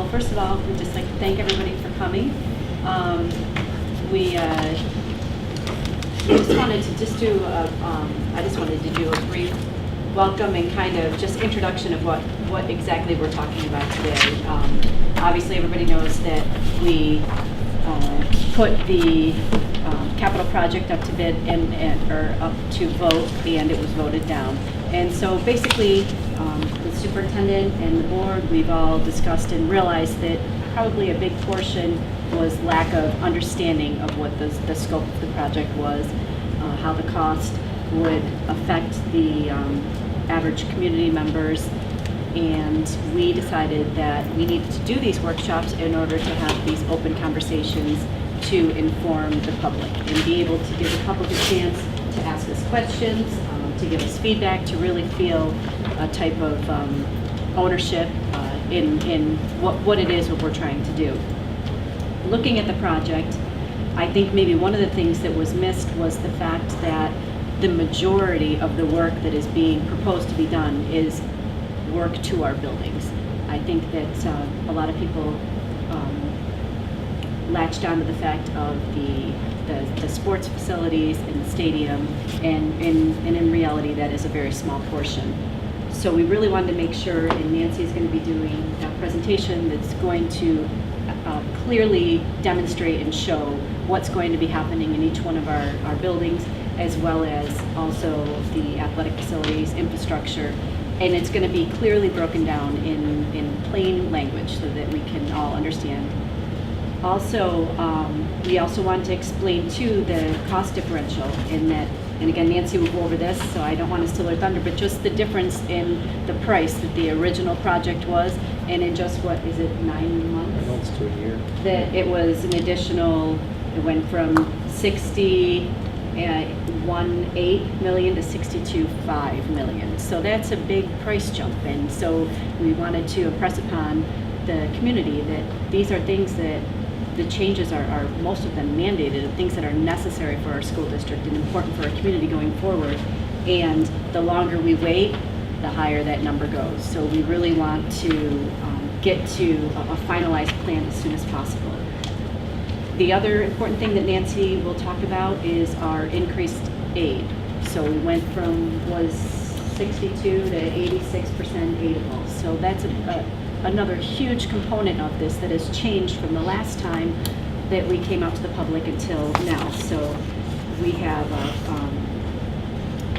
first of all, we'd just like to thank everybody for coming. We just wanted to just do I just wanted to do a brief welcome and kind of just introduction of what exactly we're talking about today. Obviously, everybody knows that we put the capital project up to bid or up to vote, and it was voted down. And so basically, the superintendent and the board, we've all discussed and realized that probably a big portion was lack of understanding of what the scope of the project was, how the cost would affect the average community members, and we decided that we needed to do these workshops in order to have these open conversations to inform the public and be able to give the public a chance to ask us questions, to give us feedback, to really feel a type of ownership in what it is what we're trying to do. Looking at the project, I think maybe one of the things that was missed was the fact that the majority of the work that is being proposed to be done is work to our buildings. I think that a lot of people latched onto the fact of the sports facilities and the stadium, and in reality that is a very small portion. So we really wanted to make sure, and Nancy's going to be doing a presentation that's going to clearly demonstrate and show what's going to be happening in each one of our buildings, as well as also the athletic facilities, infrastructure, and it's going to be clearly broken down in plain language so that we can all understand. Also, we also want to explain too the cost differential in that, and again, Nancy will go over this, so I don't want to steal her thunder, but just the difference in the price that the original project was, and in just what is it, 9 months? 9 months to a year. That it was an additional. It went from 61.8 million to 62.5 million. So that's a big price jump, and so we wanted to impress upon the community that these are things that the changes are most of them mandated, and things that are necessary for our school district and important for our community going forward. And the longer we wait, the higher that number goes. So we really want to get to a finalized plan as soon as possible. The other important thing that Nancy will talk about is our increased aid. So we went from was 62 to 86% aidable. So that's another huge component of this that has changed from the last time that we came out to the public until now. So we have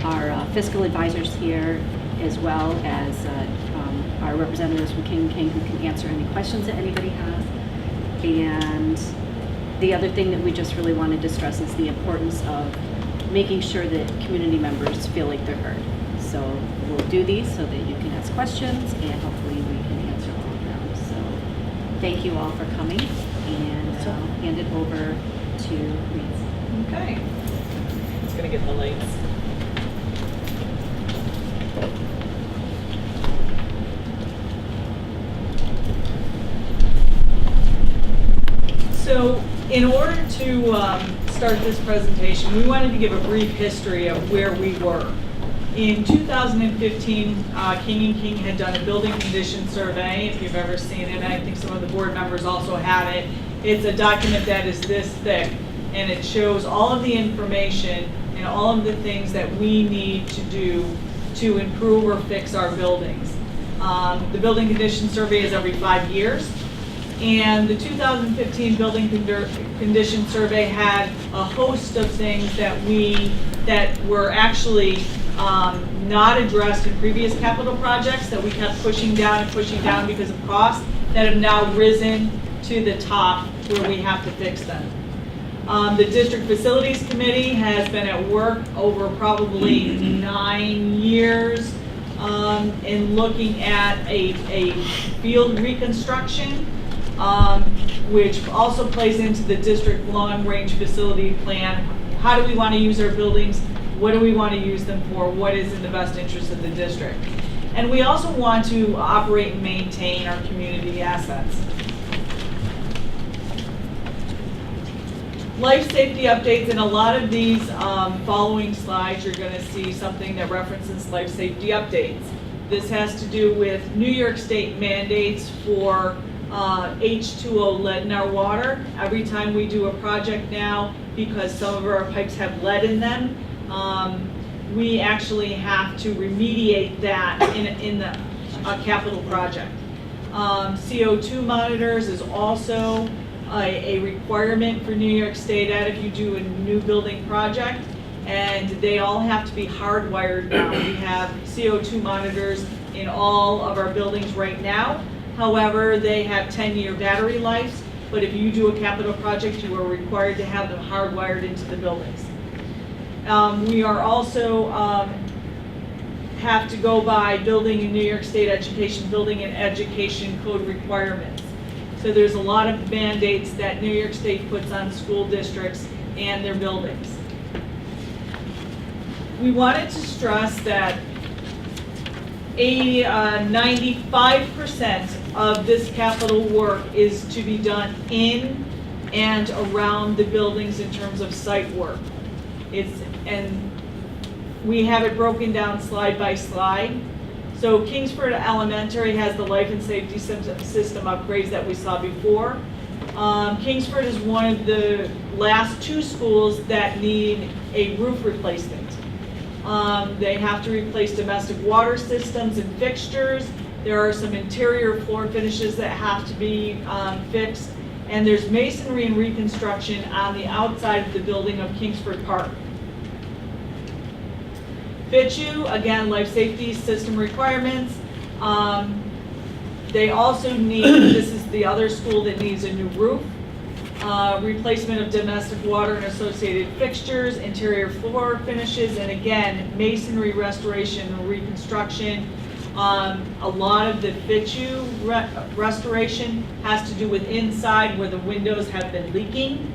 our fiscal advisors here, as well as our representatives from King & King who can answer any questions that anybody has. And the other thing that we just really wanted to stress is the importance of making sure that community members feel like they're heard. So we'll do these so that you can ask questions, and hopefully we can answer all of them. So thank you all for coming, and I'll hand it over to Nancy. Okay. It's going to get the lights. So in order to start this presentation, we wanted to give a brief history of where we were. In 2015, King & King had done a building condition survey, if you've ever seen it. I think some of the board members also have it. It's a document that is this thick, and it shows all of the information and all of the things that we need to do to improve or fix our buildings. The building condition survey is every 5 years. And the 2015 building condition survey had a host of things that were actually not addressed in previous capital projects that we kept pushing down because of cost, that have now risen to the top where we have to fix them. The District Facilities Committee has been at work over probably 9 years in looking at a field reconstruction, which also plays into the district long-range facility plan. How do we want to use our buildings? What do we want to use them for? What is in the best interest of the district? And we also want to operate and maintain our community assets. Life safety updates. In a lot of these following slides, you're going to see something that references life safety updates. This has to do with New York State mandates for H2O lead in our water. Every time we do a project now, because some of our pipes have lead in them, we actually have to remediate that in a capital project. CO2 monitors is also a requirement for New York State Ed if you do a new building project, and they all have to be hardwired now. We have CO2 monitors in all of our buildings right now. However, they have 10-year battery lives, but if you do a capital project, you are required to have them hardwired into the buildings. We are also have to go by building in New York State education, building and education code requirements. So there's a lot of mandates that New York State puts on school districts and their buildings. We wanted to stress that 95% of this capital work is to be done in and around the buildings in terms of site work. And we have it broken down slide by slide. So Kingsford Elementary has the life and safety system upgrades that we saw before. Kingsford is one of the last two schools that need a roof replacement. They have to replace domestic water systems and fixtures. There are some interior floor finishes that have to be fixed. And there's masonry and reconstruction on the outside of the building of Kingsford Park. FITU, again, life safety system requirements. They also need, this is the other school that needs a new roof, replacement of domestic water and associated fixtures, interior floor finishes, and again, masonry restoration and reconstruction. A lot of the FITU restoration has to do with inside where the windows have been leaking,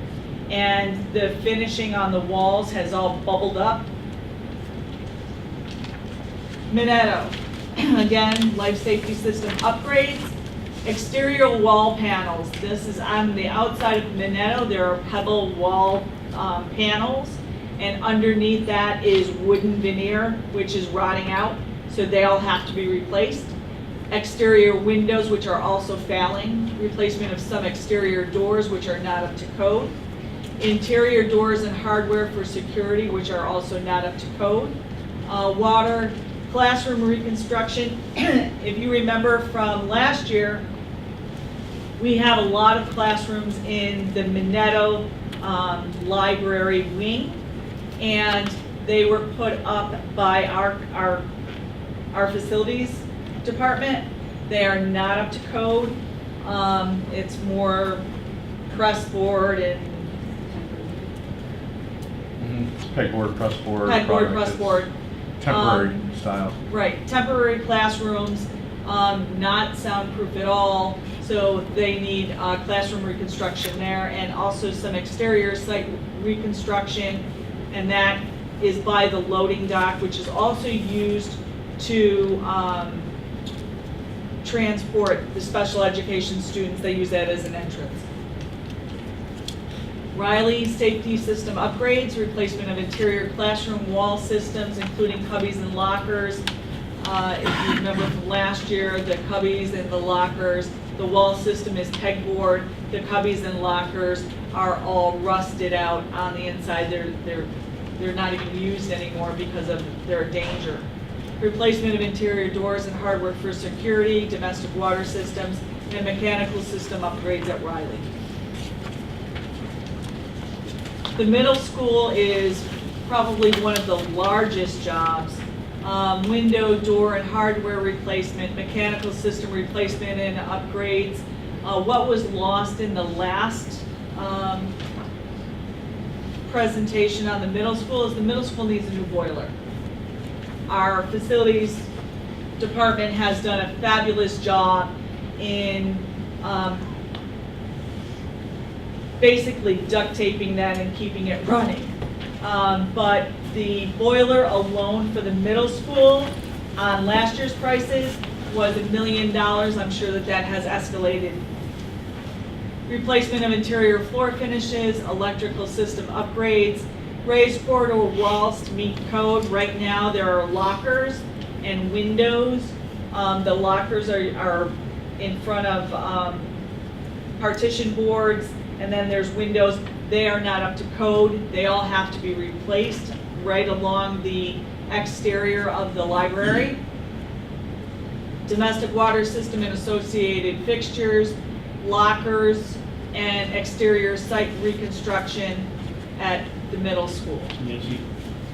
and the finishing on the walls has all bubbled up. Minetto, again, life safety system upgrades. Exterior wall panels. This is on the outside of Minetto. There are pebble wall panels, and underneath that is wooden veneer, which is rotting out, so they all have to be replaced. Exterior windows, which are also failing. Replacement of some exterior doors, which are not up to code. Interior doors and hardware for security, which are also not up to code. Water. Classroom reconstruction. If you remember from last year, we have a lot of classrooms in the Minetto library wing, and they were put up by our facilities department. They are not up to code. It's more pressboard and pegboard, pressboard. Pegboard, pressboard. Temporary style. Right, temporary classrooms, not soundproof at all, so they need classroom reconstruction there, and also some exterior site reconstruction, and that is by the loading dock, which is also used to transport the special education students. They use that as an entrance. Riley safety system upgrades, replacement of interior classroom wall systems, including cubbies and lockers. If you remember from last year, the cubbies and the lockers, the wall system is pegboard. The cubbies and lockers are all rusted out on the inside. They're not even used anymore because of their danger. Replacement of interior doors and hardware for security, domestic water systems, and mechanical system upgrades at Riley. The middle school is probably one of the largest jobs. Window, door, and hardware replacement, mechanical system replacement and upgrades. What was lost in the last presentation on the middle school is the middle school needs a new boiler. Our facilities department has done a fabulous job in basically duct taping that and keeping it running. But the boiler alone for the middle school on last year's prices was $1 million. I'm sure that has escalated. Replacement of interior floor finishes, electrical system upgrades, raised corridor walls to meet code. Right now there are lockers and windows. The lockers are in front of partition boards, and then there's windows. They are not up to code. They all have to be replaced right along the exterior of the library. Domestic water system and associated fixtures, lockers, and exterior site reconstruction at the middle school. Nancy,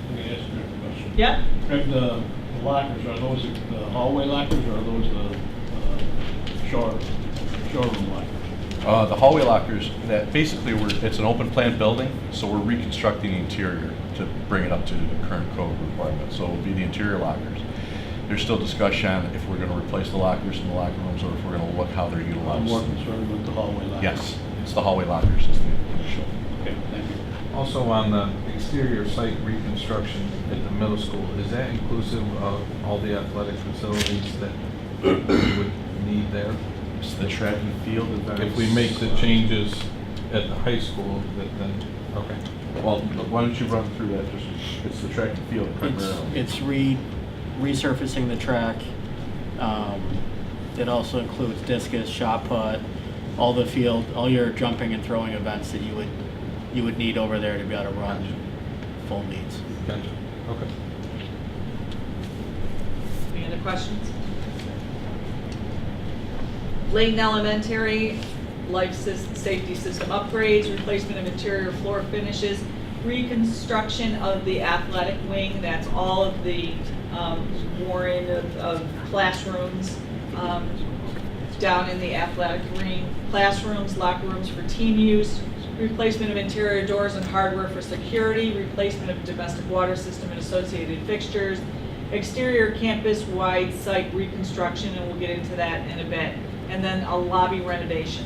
let me ask you a question. Yep. Greg, the lockers, are those the hallway lockers or are those the showroom lockers? The hallway lockers, that basically it's an open plan building, so we're reconstructing the interior to bring it up to the current code requirements. So it'll be the interior lockers. There's still discussion if we're going to replace the lockers in the locker rooms or if we're going to look how they're I'm utilized. more concerned with the hallway lockers. Yes, it's the hallway lockers is the initial. Okay, thank you. Also on the exterior site reconstruction at the middle school, is that inclusive of all the athletic facilities that we would need there? It's the track and field events. If we make the changes at the high school, that then, okay. Well, why don't you run through that? It's the track and field primarily. It's resurfacing the track. It also includes discus, shot put, all the field, all your jumping and throwing events that you would need over there to be able to run full meets. Gotcha. Okay. Any other questions? Layton Elementary, safety system upgrades, replacement of interior floor finishes, reconstruction of the athletic wing. That's all of the mooring of classrooms down in the athletic ring. Classrooms, locker rooms for team use, replacement of interior doors and hardware for security, replacement of domestic water system and associated fixtures, exterior campus-wide site reconstruction, and we'll get into that in a bit, and then a lobby renovation.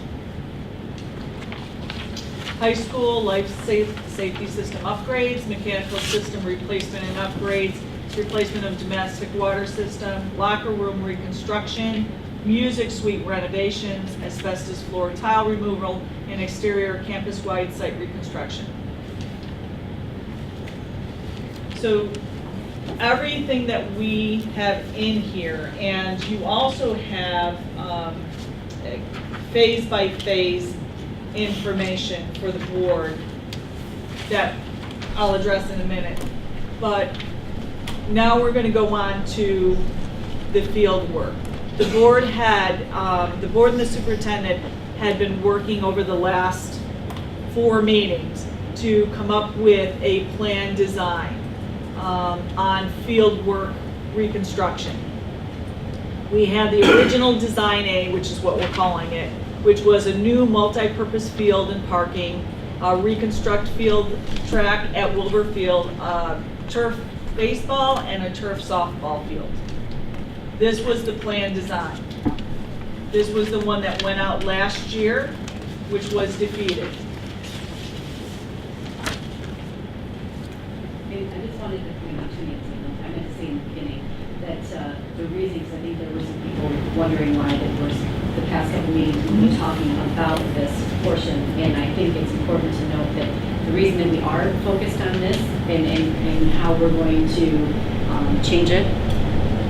High school safety system upgrades, mechanical system replacement and upgrades, replacement of domestic water system, locker room reconstruction, music suite renovations, asbestos floor tile removal, and exterior campus-wide site reconstruction. So everything that we have in here, and you also have phase-by-phase information for the board that I'll address in a minute. But now we're going to go on to the field work. The board and the superintendent had been working over the last 4 meetings to come up with a plan design on field work reconstruction. We had the original Design A, which is what we're calling it, which was a new multi-purpose field and parking, reconstruct field track at Wilbur Field, turf baseball and a turf softball field. This was the plan design. This was the one that went out last year, which was defeated. I just wanted to point out to Nancy, I meant to say in the beginning, that the reasons, I think there were some people wondering why there was the past couple meetings we were talking about this portion, and I think it's important to note that the reason that we are focused on this and how we're going to change it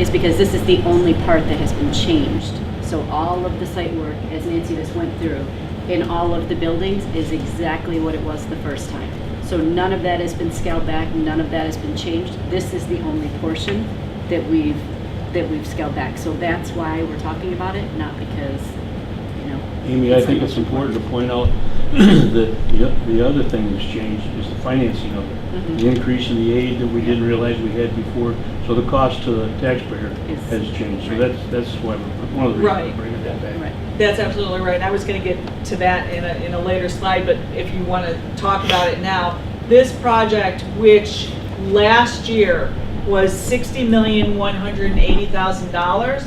is because this is the only part that has been changed. So all of the site work, as Nancy just went through, in all of the buildings is exactly what it was the first time. So none of that has been scaled back, none of that has been changed. This is the only portion that we've scaled back. So that's why we're talking about it, not because, you know. Amy, I think it's important to point out that the other thing that's changed is the financing of it. Mhm. The increase in the aid that we didn't realize we had before, so the cost to the taxpayer has changed. So that's why one of the reasons Right. we're bringing that back. Right. That's absolutely right. I was going to get to that in a later slide, but if you want to talk about it now, this project, which last year was $60,180,000,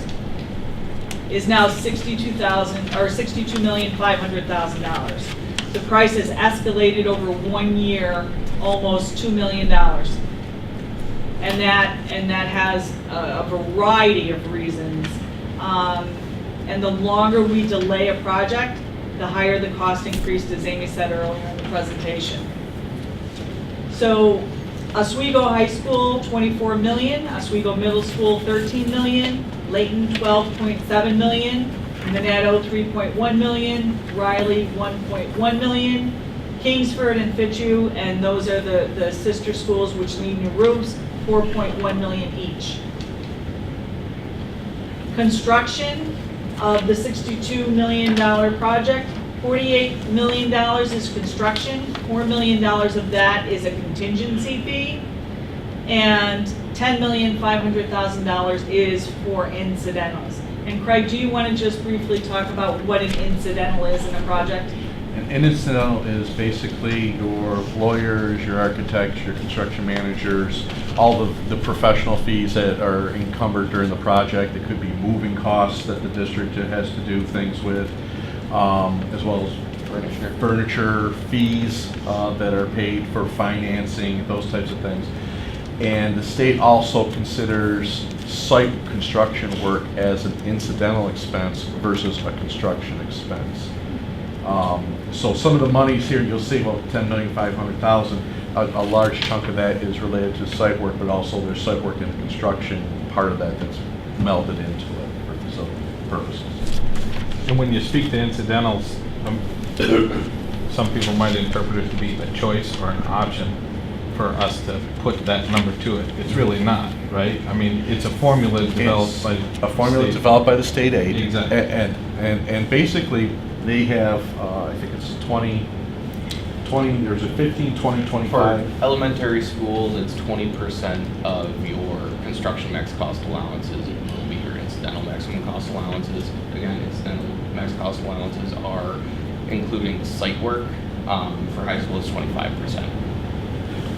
is now $62,500,000. The price has escalated over 1 year, almost $2 million, and that has a variety of reasons. And the longer we delay a project, the higher the cost increase, as Amy said earlier in the presentation. So Oswego High School, $24 million. Oswego Middle School, $13 million. Layton, $12.7 million. Minetto, 3.1 million, Riley, 1.1 million, Kingsford and Fitchue, and those are the sister schools which need new roofs, 4.1 million each. Construction of the $62 million project, $48 million is construction, $4 million of that is a contingency fee, and $10,500,000 is for incidentals. And Craig, do you want to just briefly talk about what an incidental is in a project? An incidental is basically your lawyers, your architects, your construction managers, all the professional fees that are encumbered during the project. It could be moving costs that the district has to do things with, as well as furniture fees that are paid for financing, those types of things. And the state also considers site construction work as an incidental expense versus a construction expense. So some of the monies here, you'll see about $10,500,000. A large chunk of that is related to site work, but also there's site work and construction part of that that's melded into it for facility purposes. And when you speak to incidentals, some people might interpret it to be a choice or an option for us to put that number to it. It's really not, right? I mean, it's a formula developed by a formula state. developed by the state aid. Exactly. And basically, they have, I think it's 20, there's a 15, 20, 25. For elementary schools, it's 20% of your construction max cost allowances. It will be your incidental maximum cost allowances. Again, incidental max cost allowances are including site work. For high school, it's 25%.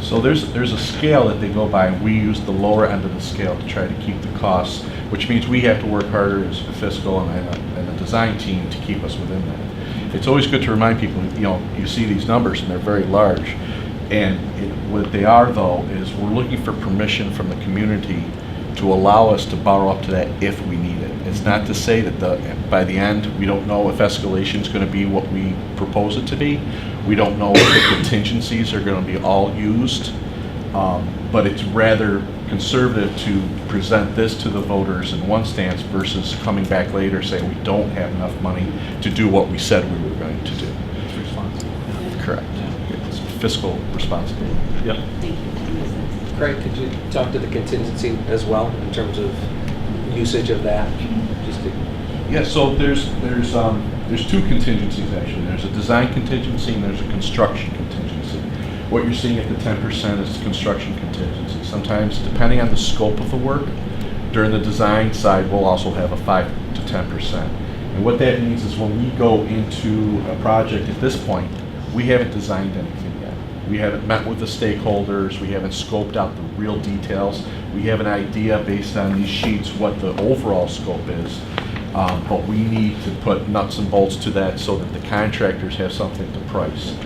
So there's a scale that they go by, and we use the lower end of the scale to try to keep the costs, which means we have to work harder as a fiscal and a design team to keep us within that. It's always good to remind people, you see these numbers and they're very large, and what they are though is we're looking for permission from the community to allow us to borrow up to that if we need it. It's not to say that by the end we don't know if escalation is going to be what we propose it to be. We don't know if the contingencies are going to be all used, but it's rather conservative to present this to the voters in one stance versus coming back later saying we don't have enough money to do what we said we were going to do. It's responsible. Correct. It's fiscal responsibility. Yep. Thank you. That makes sense. Craig, could you talk to the contingency as well in terms of usage of that? Just to... Yeah, so there's two contingencies actually. There's a design contingency and there's a construction contingency. What you're seeing at the 10% is construction contingency. Sometimes, depending on the scope of the work, during the design side, we'll also have a 5 to 10%. And what that means is when we go into a project at this point, we haven't designed anything yet. We haven't met with the stakeholders. We haven't scoped out the real details. We have an idea based on these sheets what the overall scope is. But we need to put nuts and bolts to that so that the contractors have something to price.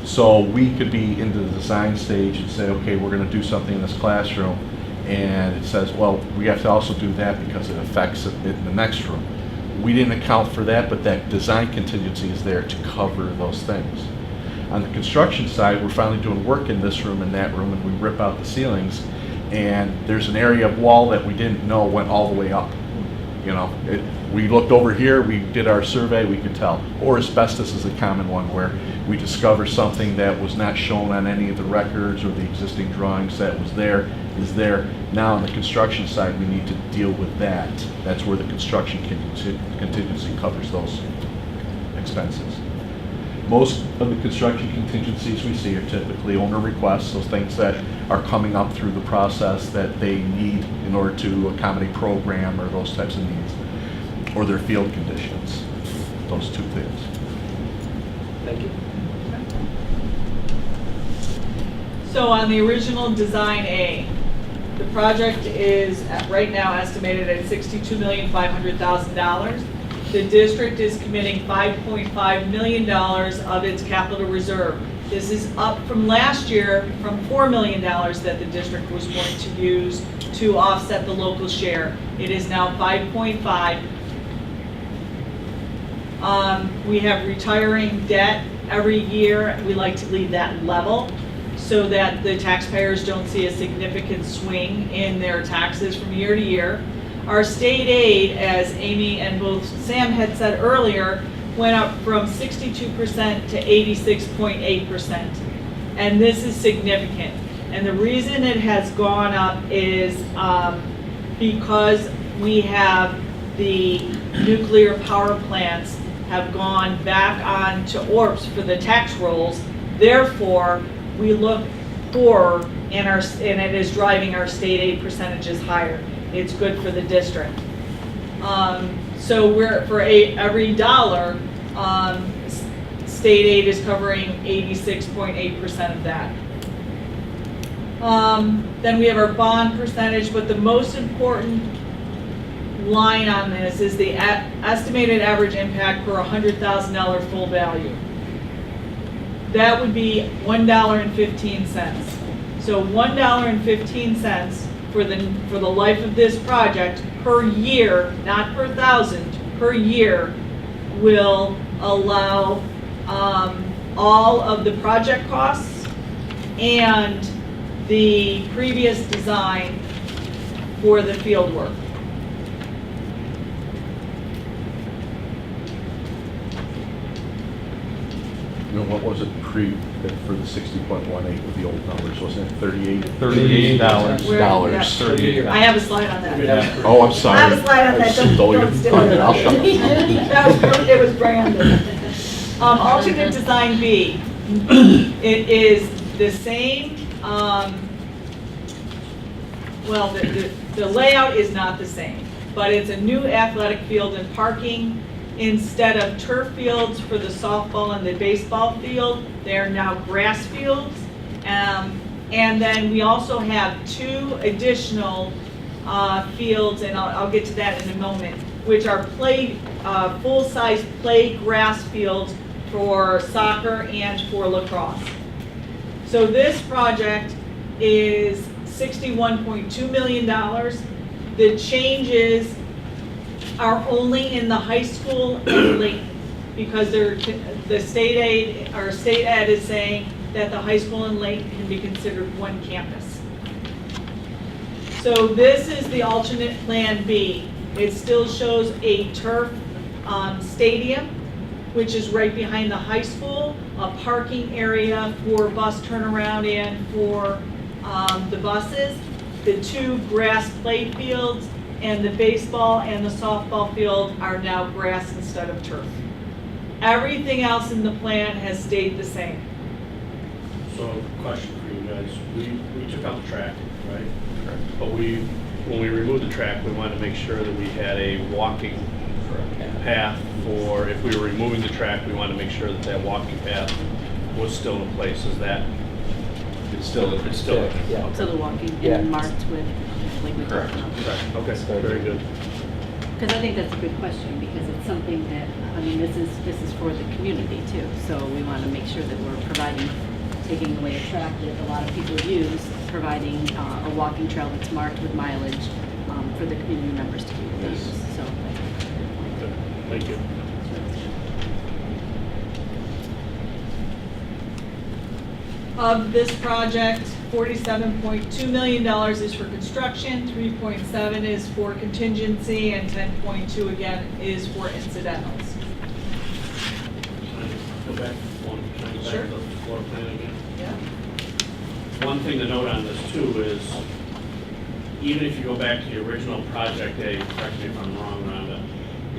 So we could be in the design stage and say, okay, we're going to do something in this classroom, and it says, well, we have to also do that because it affects it in the next room. We didn't account for that, but that design contingency is there to cover those things. On the construction side, we're finally doing work in this room and that room, and we rip out the ceilings, and there's an area of wall that we didn't know went all the way up. We looked over here, we did our survey, we could tell. Or asbestos is a common one where we discover something that was not shown on any of the records or the existing drawings that was there, is there. Now on the construction side, we need to deal with that. That's where the construction contingency covers those expenses. Most of the construction contingencies we see are typically owner requests, those things that are coming up through the process that they need in order to accommodate program or those types of needs, or their field conditions, those two things. Thank you. So on the original Design A, the project is right now estimated at $62,500,000. The district is committing $5.5 million of its capital reserve. This is up from last year from $4 million that the district was going to use to offset the local share. It is now 5.5. We have retiring debt every year. We like to leave that level so that the taxpayers don't see a significant swing in their taxes from year to year. Our state aid, as Amy and both Sam had said earlier, went up from 62% to 86.8%. And this is significant. And the reason it has gone up is because we have the nuclear power plants have gone back on to ORPS for the tax rolls. Therefore, we look poorer and it is driving our state aid percentages higher. It's good for the district. So we're for every dollar, state aid is covering 86.8% of that. Then we have our bond percentage, but the most important line on this is the estimated average impact per $100,000 full value. That would be $1.15. So $1.15 for the life of this project per year, not per thousand, per year, will allow all of the project costs and the previous design for the field work. What was it for the 60.18 with the old numbers? Wasn't it 38? $38. Dollars. $38. I have a slide on that. Oh, I'm sorry. I have a slide on that. Don't steal it. I'll shut up. It was Brandon. Alternate design B. It is the same, well, the layout is not the same, but it's a new athletic field and parking. Instead of turf fields for the softball and the baseball field, they are now grass fields. And then we also have 2 additional fields, and I'll get to that in a moment, which are full-size play grass fields for soccer and for lacrosse. So this project is $61.2 million. The changes are only in the high school and Layton, because the state aid, or state ed is saying that the high school and Layton can be considered one campus. So this is the alternate plan B. It still shows a turf stadium, which is right behind the high school, a parking area for bus turnaround and for the buses, the 2 grass play fields, and the baseball and the softball field are now grass instead of turf. Everything else in the plan has stayed the same. So, question for you guys. We took out the track, right? But when we removed the track, we wanted to make sure that we had a walking path for, if we were removing the track, we wanted to make sure that that walking path was still in place. Is that? It's still in. Yeah. So the walking Yeah. and marked with, like we talked about. Correct. Okay, very good. Because I think that's a good question, because it's something that, I mean, this is for the community too. So we want to make sure that we're providing, taking away a track that a lot of people use, providing a walking trail that's marked with mileage for the community members to be able to use. So that's a good point. Good. Thank you. Of this project, $47.2 million is for construction, 3.7 is for contingency, and 10.2 again is for incidentals. Go back to Sure. the floor plan again. Yeah. One thing to note on this too is, even if you go back to the original project A, correct me if I'm wrong, Rhonda,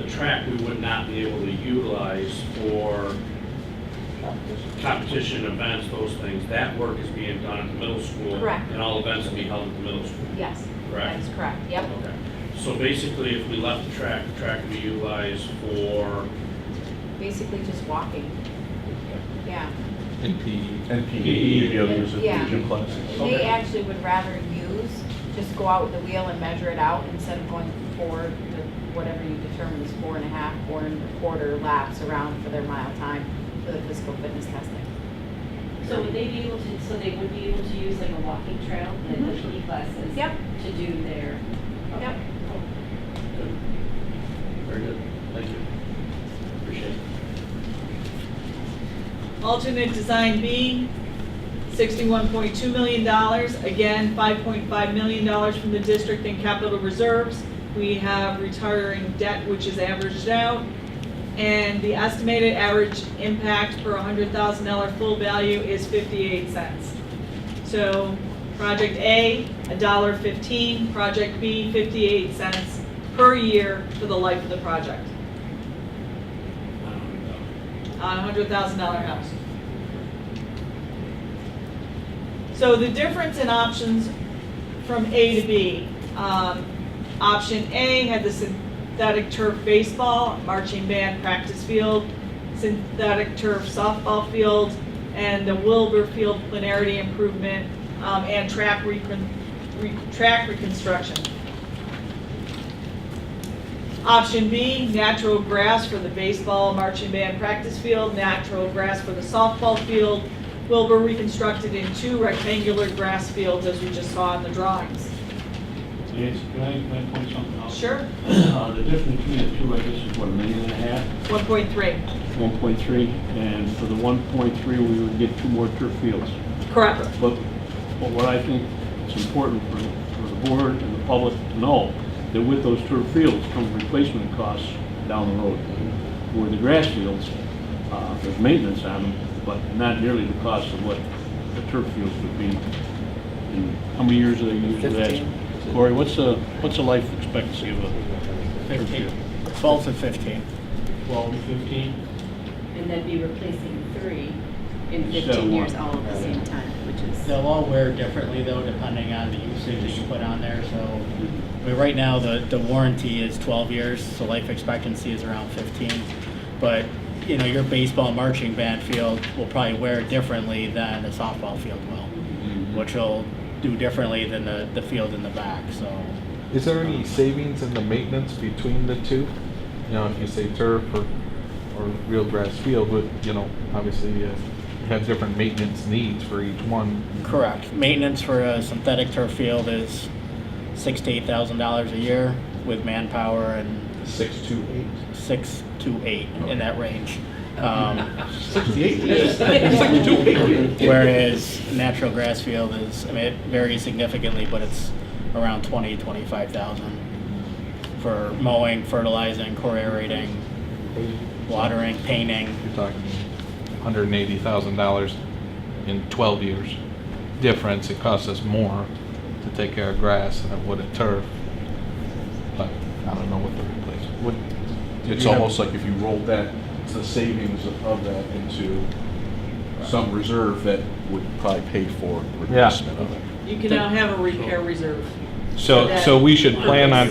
the track we would not be able to utilize for competition events, those things. That work is being done at the middle school. Correct. And all events will be held at the middle school. Yes, Correct. that is correct, yep. Okay. So basically, if we left the track would be utilized for, Basically just walking, yeah. In PE. And PE, you'd be able to use it for Yeah. the gym classes. And they actually would rather use, just go out with the wheel and measure it out instead of going forward to whatever you determine is 4.5, 4.25 laps around for their mile time for the physical fitness testing. So would they be able to, so they would be able to use like a walking trail, like the PE classes? Yep. To do their. Yep. good. Very good. Thank you. Appreciate it. Alternate design B, $61.2 million. Again, $5.5 million from the district in capital reserves, We have retiring debt, which is averaged out. And the estimated average impact per $100,000 full value is 58 cents. So project A, $1.15, project B, 58 cents per year for the life of the project on a $100,000 house. So the difference in options from A to B, option A had the synthetic turf baseball, marching band practice field, synthetic turf softball field, and the Wilbur Field planarity improvement, and track reconstruction. Option B, natural grass for the baseball, marching band practice field, natural grass for the softball field, Wilbur reconstructed in 2 rectangular grass fields as we just saw in the drawings. Nancy, can I point something out? Sure. The difference between the two, I guess, is what, $1.5 million? 1.3. 1.3, and for the 1.3, we would get 2 more turf fields. Correct. But what I think is important for the board and the public to know, that with those turf fields come replacement costs down the road. Where the grass fields, there's maintenance on them, but not nearly the cost of what the turf fields would be. And how many years are they usually last? Corey, what's the life expectancy of a turf 15, field? 12 to 15. 12 to 15? And that'd be replacing 3 in Instead of 15 years one. all at the same time, which is. They'll all wear differently though, depending on the usage that you put on there, so. I mean, right now, the warranty is 12 years, so life expectancy is around 15. But, you know, your baseball marching band field will probably wear differently than the softball field will, which will do differently than the field in the back, so. Is there any savings in the maintenance between the two? You know, if you say turf or real grass field, but, you know, obviously you have different maintenance needs for each one. Correct. Maintenance for a synthetic turf field is $6,000 to $8,000 a year with manpower and 6 to 8. 6 to 8 in that range. 68. Whereas natural grass field is, I mean, it varies significantly, but it's around 20, 25,000 for mowing, fertilizing, core aerating, watering, painting. You're talking $180,000 in 12 years. Difference, it costs us more to take care of grass than it would a turf. But I don't know what the replacement would. It's almost like if you rolled that, the savings of that into some reserve that would probably pay for the replacement of it. You can now have a repair reserve. So we should plan on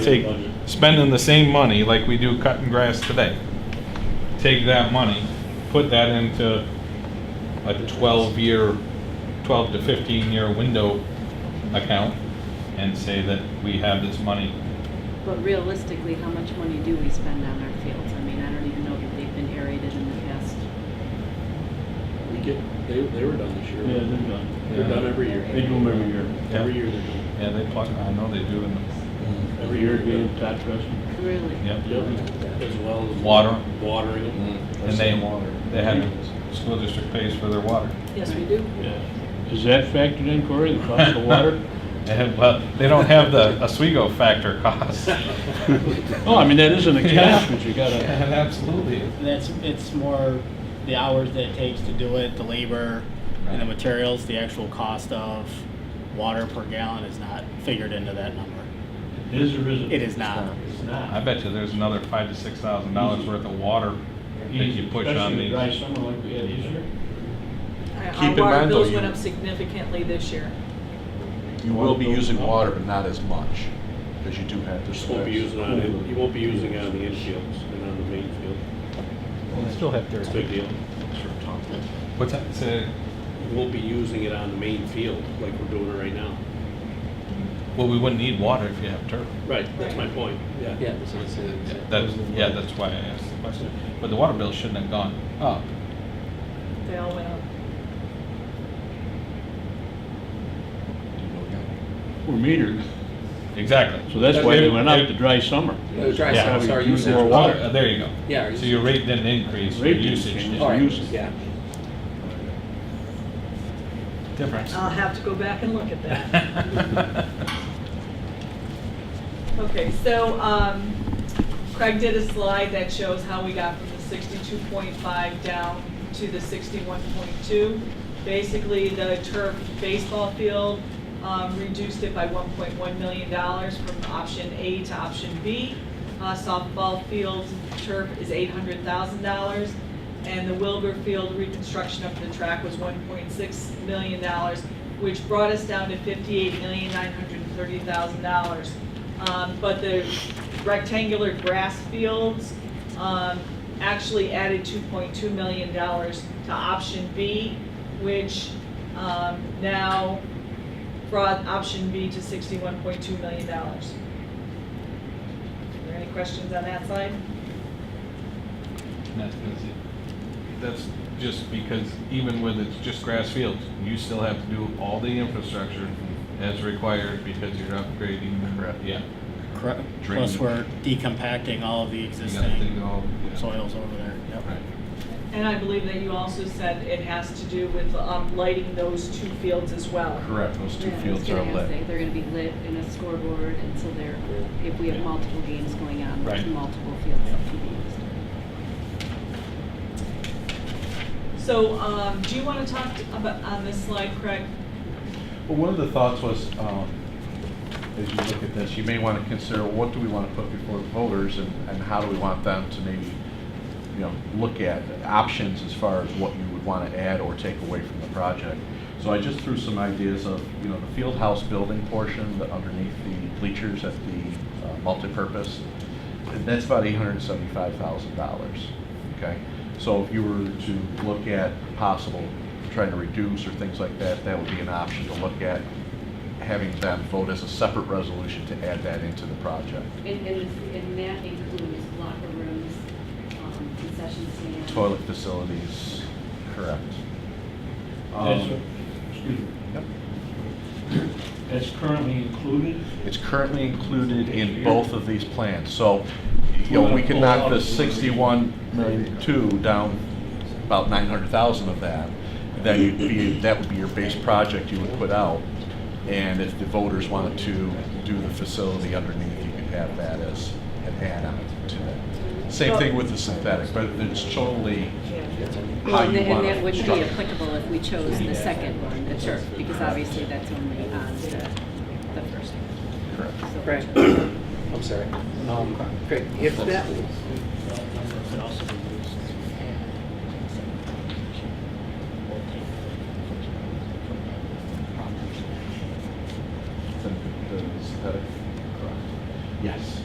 spending the same money like we do cutting grass today. Take that money, put that into a 12 to 15 year window account and say that we have this money. But realistically, how much money do we spend on our fields? I mean, I don't even know that they've been aerated in the past. They were done this year. Yeah, they're done. They're done every year. They do them every year. Yeah. Every year they do them. Yeah, they plug, I know they do in the, Every year again, Todd Preston. Really? yep. As well as watering them. And they have, the school district pays for their water. Yes, we do. Yeah. Is that factored in, Corey, the cost of water? Well, they don't have the Oswego factor cost. Oh, I mean, that isn't a cash, but you gotta. Absolutely. It's more the hours that it takes to do it, the labor and the materials. The actual cost of water per gallon is not figured into that number. Is or isn't? It is not. It's not. I bet you there's another $5,000 to $6,000 worth of water that you push on Especially these. a dry summer like we had easier. Keep Our in water mind, though, bills you- went up significantly this year. You will be using water, but not as much, because you do have to. You won't be using it on the infields and on the main field. You still have It's a big deal. What's that? Say, You won't be using it on the main field like we're doing it right now. well, we wouldn't need water if you have turf. Right, that's my point, yeah. Yeah, so it's That's why I asked the question. But the water bill shouldn't have gone up. They all went up. We're metered, Exactly. so that's why it went up the dry summer. The dry Yeah. summer, so our Use usage. more water. There you go. Yeah, our So your rate didn't increase, your Rate didn't usage change. did. All right, usage. yeah. Difference. I'll have to go back and look at that. Okay, so Craig did a slide that shows how we got from the 62.5 down to the 61.2. Basically, the turf baseball field reduced it by $1.1 million from option A to option B. Softball field turf is $800,000. And the Wilbur Field reconstruction of the track was $1.6 million, which brought us down to $58,930,000. But the rectangular grass fields actually added $2.2 million to option B, which now brought option B to $61.2 million. Are there any questions on that side? That's just because even with it's just grass fields, you still have to do all the infrastructure as required because you're upgrading. Correct. Yeah. Correct. Plus, we're decompacting all of the You gotta existing dig all, yeah. soils over there. Yep. Right. And I believe that you also said it has to do with lighting those two fields as well. Correct, those two Yeah, I was fields are gonna lit. say, they're gonna be lit in a scoreboard, and so they're, if we have multiple games going on, Right. multiple fields that can be used. So, do you want to talk about on this slide, Craig? Well, one of the thoughts was, as you look at this, you may want to consider what do we want to put before the voters, and how do we want them to maybe, look at options as far as what you would want to add or take away from the project. So I just threw some ideas of, the field house building portion underneath the bleachers at the multipurpose. And that's about $875,000. Okay. So if you were to look at possible trying to reduce or things like that, that would be an option to look at, having them vote as a separate resolution to add that into the project. And that includes locker rooms, concession stands. Toilet facilities, correct. Excuse me. Yep. That's currently included? It's currently included in both of these plans. So, we can knock the 61,200,000 down about 900,000 of that. Then that would be your base project you would put out. And if the voters wanted to do the facility underneath, you could have that as an add-on to that. Same thing with the synthetic, but it's totally how Well, you and want that would to be structure. applicable if we chose the second one, the turf, because obviously that's only on the first one. Correct. So- Craig, I'm sorry. Craig, if that, It also removes The synthetic? Correct. Yes.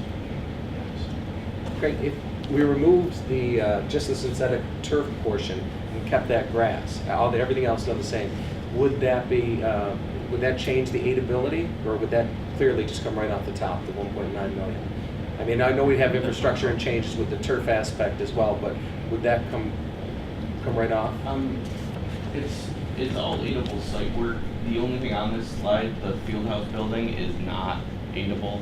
Craig, if we removed the, just the synthetic turf portion and kept that grass, everything else still the same, would that be, would that change the aidability, or would that clearly just come right off the top, the 1.9 million? I mean, I know we have infrastructure and changes with the turf aspect as well, but would that come right off? It's all aidable site work. The only thing on this slide, the field house building, is not aidable.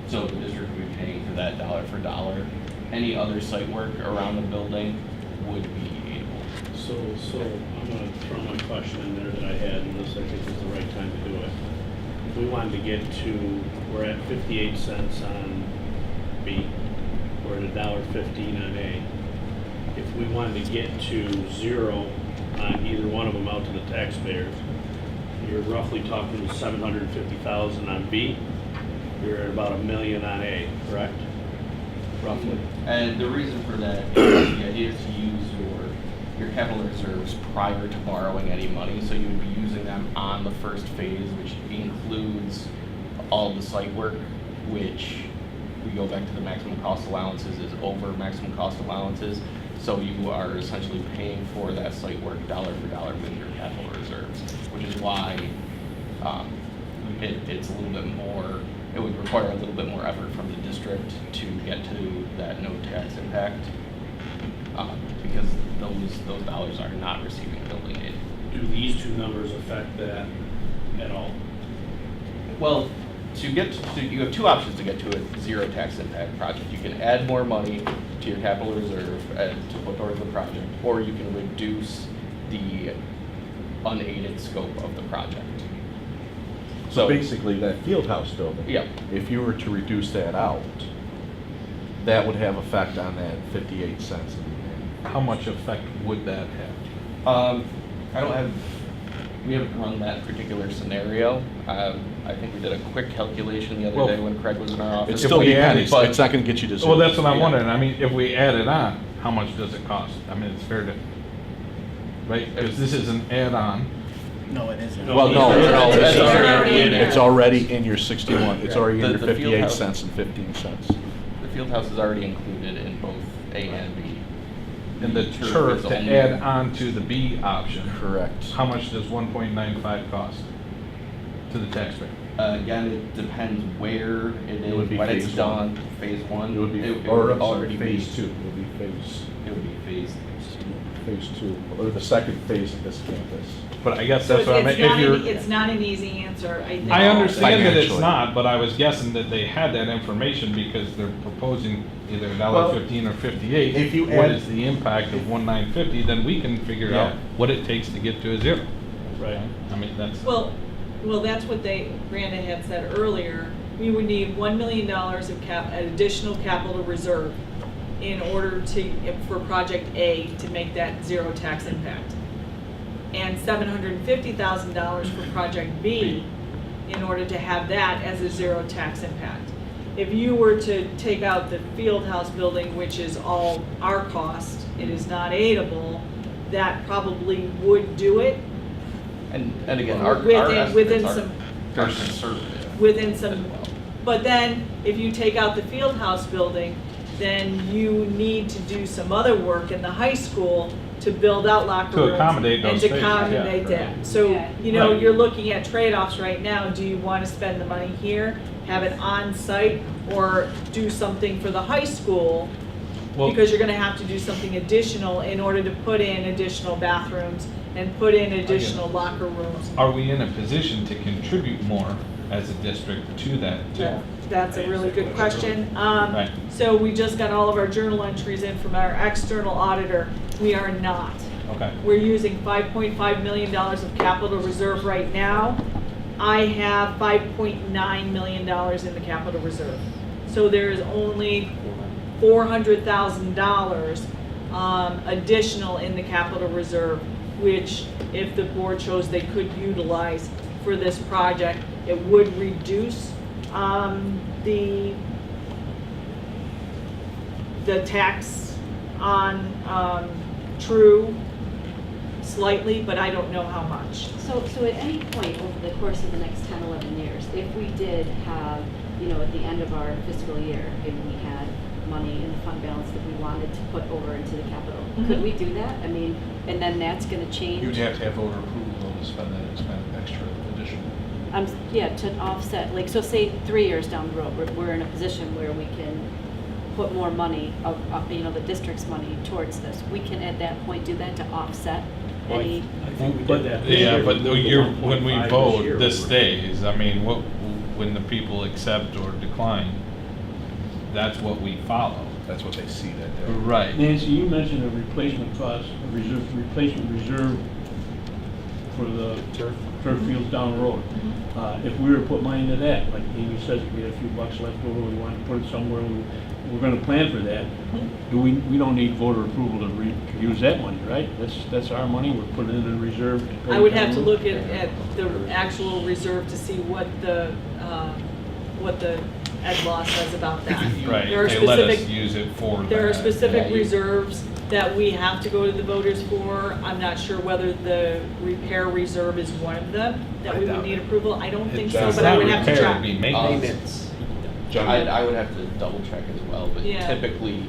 So the district would be paying for that dollar for dollar. Any other site work around the building would be aidable. So I'm gonna throw my question in there that I had, and this I think is the right time to do it. If we wanted to get to, we're at 58 cents on B, we're at $1.15 on A. If we wanted to get to 0 on either one of them out to the taxpayers, you're roughly talking 750,000 on B. You're at about $1 million on A, correct? Roughly. And the reason for that is the idea is to use your capital reserves prior to borrowing any money. So you would be using them on the first phase, which includes all the site work, which we go back to the maximum cost allowances is over maximum cost allowances. So you are essentially paying for that site work dollar for dollar with your capital reserves, which is why it's a little bit more, it would require a little bit more effort from the district to get to that no tax impact, because those dollars are not receiving building aid. Do these two numbers affect that at all? Well, you have two options to get to a zero tax impact project. You can add more money to your capital reserve to put towards the project, or you can reduce the unaided scope of the project. So basically, that field house building. Yep. If you were to reduce that out, that would have effect on that 58 cents. How much effect would that have? I don't have, we haven't run that particular scenario. I think we did a quick calculation the other Well, day when Craig was in our office. It's still we be added- pennies, but it's not gonna get you to zero. Well, that's what I'm Yeah. wondering. I mean, if we add it on, how much does it cost? I mean, it's fair to, right? Because this is an add-on. No, it isn't. Well, no, It's already in there. it's already in your 61, it's already in your The field 58 house- cents and 15 cents. The field house is already included in both A and B. And the turf is to only- add on to the B option. Correct. How much does 1.95 cost to the taxpayer? Again, it depends where It would be when it's phase one. done, phase one. It would be, it or would I'm sorry, already phase be- two, it would be phase, It would be phase two, or the second phase of this campus. But I guess So that's what I mean. If you're, it's not an easy answer, I think. I understand that it's Financially. not, but I was guessing that they had that information because they're proposing either $1.15 or 58. if you What add- is the impact of 1,950, then we can figure Yeah. out what it takes to get to a zero. Right. I mean, that's. Well, that's what Brandon had said earlier. We would need $1 million of additional capital reserve in order for Project A to make that zero tax impact. And $750,000 for Project B in order to have that as a zero tax impact. If you were to take out the field house building, which is all our cost, it is not aidable, that probably would do it. And again, our Within estimates some- are conservative. Within as some, well. but then, if you take out the field house building, then you need to do some other work in the high school to build out locker To rooms. accommodate those And to spaces, yeah, accommodate that. right. So, Yeah. Right. you're looking at trade-offs right now. Do you want to spend the money here, have it on-site, or do something for the high school? Well- Because you're gonna have to do something additional in order to put in additional bathrooms and put in additional locker rooms. Are we in a position to contribute more as a district to that too? That's a really good question. Right. So we just got all of our journal entries in from our external auditor. We are not. Okay. We're using $5.5 million of capital reserve right now. I have $5.9 million in the capital reserve. So there is only $400,000 additional in the capital reserve, which if the board chose they could utilize for this project, it would reduce the tax on True slightly, but I don't know how much. So at any point over the course of the next 10, 11 years, if we did have, at the end of our fiscal year, and we had money in the fund balance that we wanted to put over into the capital, could we do that? I mean, and then that's gonna change? You'd have to have voter approval though to spend that extra additional. Yeah, to offset, like, so say 3 years down the road, we're in a position where we can put more money, the district's money towards this. We can at that point do that to offset any, I think we did that. this Yeah, year. but We did when we 1.5 vote, year. this stays. I mean, when the people accept or decline, that's what we follow. That's what they see that day. Right. Nancy, you mentioned a replacement cost, replacement reserve for the turf fields down the road. If we were to put money into that, like Amy says, if we had a few bucks left over, we want to put it somewhere, we're gonna plan for that. We don't need voter approval to use that money, right? That's our money, we're putting it in a reserve. I would have to look at the actual reserve to see what the ed law says about that. Right. There are They let us specific- use it for that. There are specific Yeah. reserves that we have to go to the voters for. I'm not sure whether the repair reserve is one of them that we would need approval. I don't think so, It's but I not would have to repair, check. it'd be maintenance. Maintenance. I would have to double check as well, but Yeah. typically,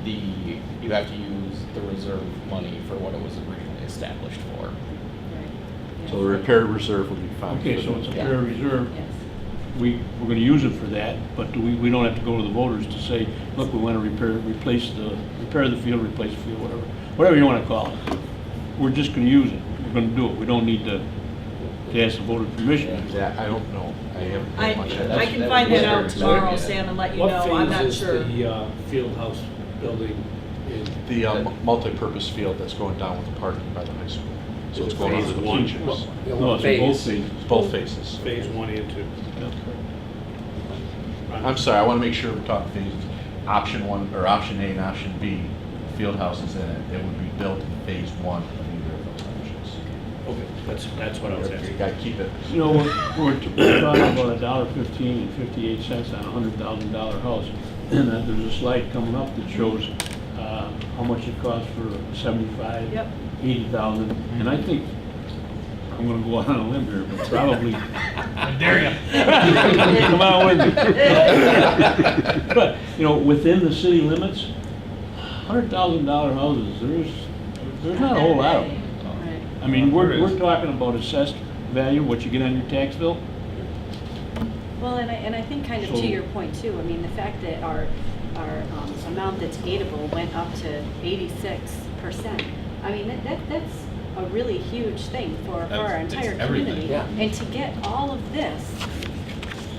you have to use the reserve money for what it was originally established for. So the repair reserve would be fine. Okay, so it's a Yeah. fair reserve, yes. we're gonna use it for that, but we don't have to go to the voters to say, look, we wanna repair the field, replace the field, whatever you wanna call it. We're just gonna use it, we're gonna do it, we don't need to ask the voter permission. That, I don't know. I haven't had much. I can find that out tomorrow, Yeah. Sam, and let you know. I'm not sure. What phase is the field house building in? The multi-purpose field that's going down with the parking by the high school. So it's going under the Phase one. bleachers. No, it's in both phases. It's both phases. Phase 1 and 2. I'm sorry, I want to make sure we're talking phases. Option 1, or option A and option B, field houses in it, it would be built in phase 1 of either of those options. Okay, that's what I was You asking. gotta keep it. You know, we're talking about $1.15 and 58 cents on a $100,000 house. And there's a slide coming up that shows how much it costs for 75, Yep. 80,000. And I think, I'm gonna go out on a limb here, but probably. I dare you. Come on with me. But, you know, within the city limits, $100,000 houses, there's not a whole lot of them. Right. I mean, we're talking about assessed value, what you get on your tax bill. Well, and I think kind of So- to your point too, I mean, the fact that our amount that's aidable went up to 86%. I mean, that's a really huge thing for our It's entire everything. community. Yeah. And to get all of this,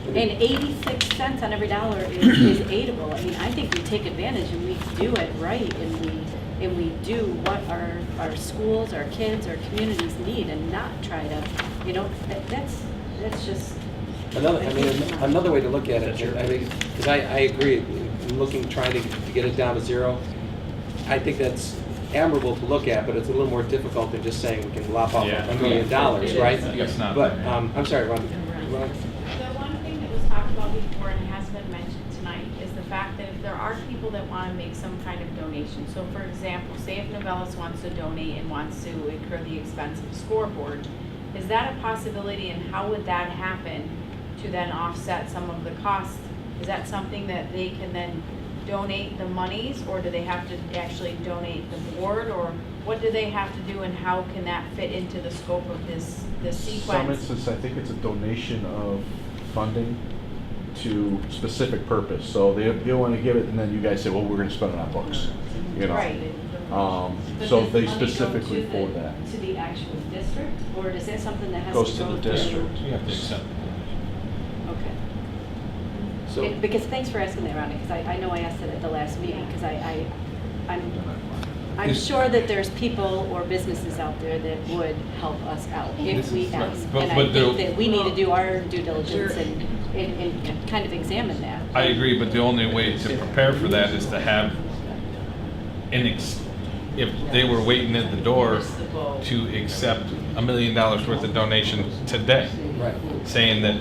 and 86 cents on every dollar is aidable. I mean, I think we take advantage and we do it right, and we do what our schools, our kids, our communities need, and not try to, you know, that's just. Another way to look at it, I mean, because I agree, trying to get it down to zero, I think that's admirable to look at, but it's a little more difficult than just saying we can lop off Yeah. $1 million, right? It's not But, that, yeah. I'm sorry, Ron. The one thing that was talked about before and has been mentioned tonight is the fact that if there are people that want to make some kind of donation, so for example, say if Novellis wants to donate and wants to incur the expense of a scoreboard, is that a possibility, and how would that happen to then offset some of the costs? Is that something that they can then donate the monies, or do they have to actually donate the board, or what do they have to do, and how can that fit into the scope of this Some sequence? instances, I think it's a donation of funding to specific purpose. So they want to give it, and then you guys say, well, we're going to spend it on books, you know? Right. But So does they the money go specifically to for the- that. To the actual district, or is that something that has to go Goes to through? the district. You have to accept it. Okay. So, Because, thanks for asking that, Ronnie, because I know I asked it at the last meeting, because I'm sure that there's people or businesses out there that would help us out if we ask. But- And I but think the- that we need to do our due diligence Sure. and kind of examine that. I agree, but the only way to prepare for that is to have if they were waiting at the door to accept $1 million worth of donations today, right. saying that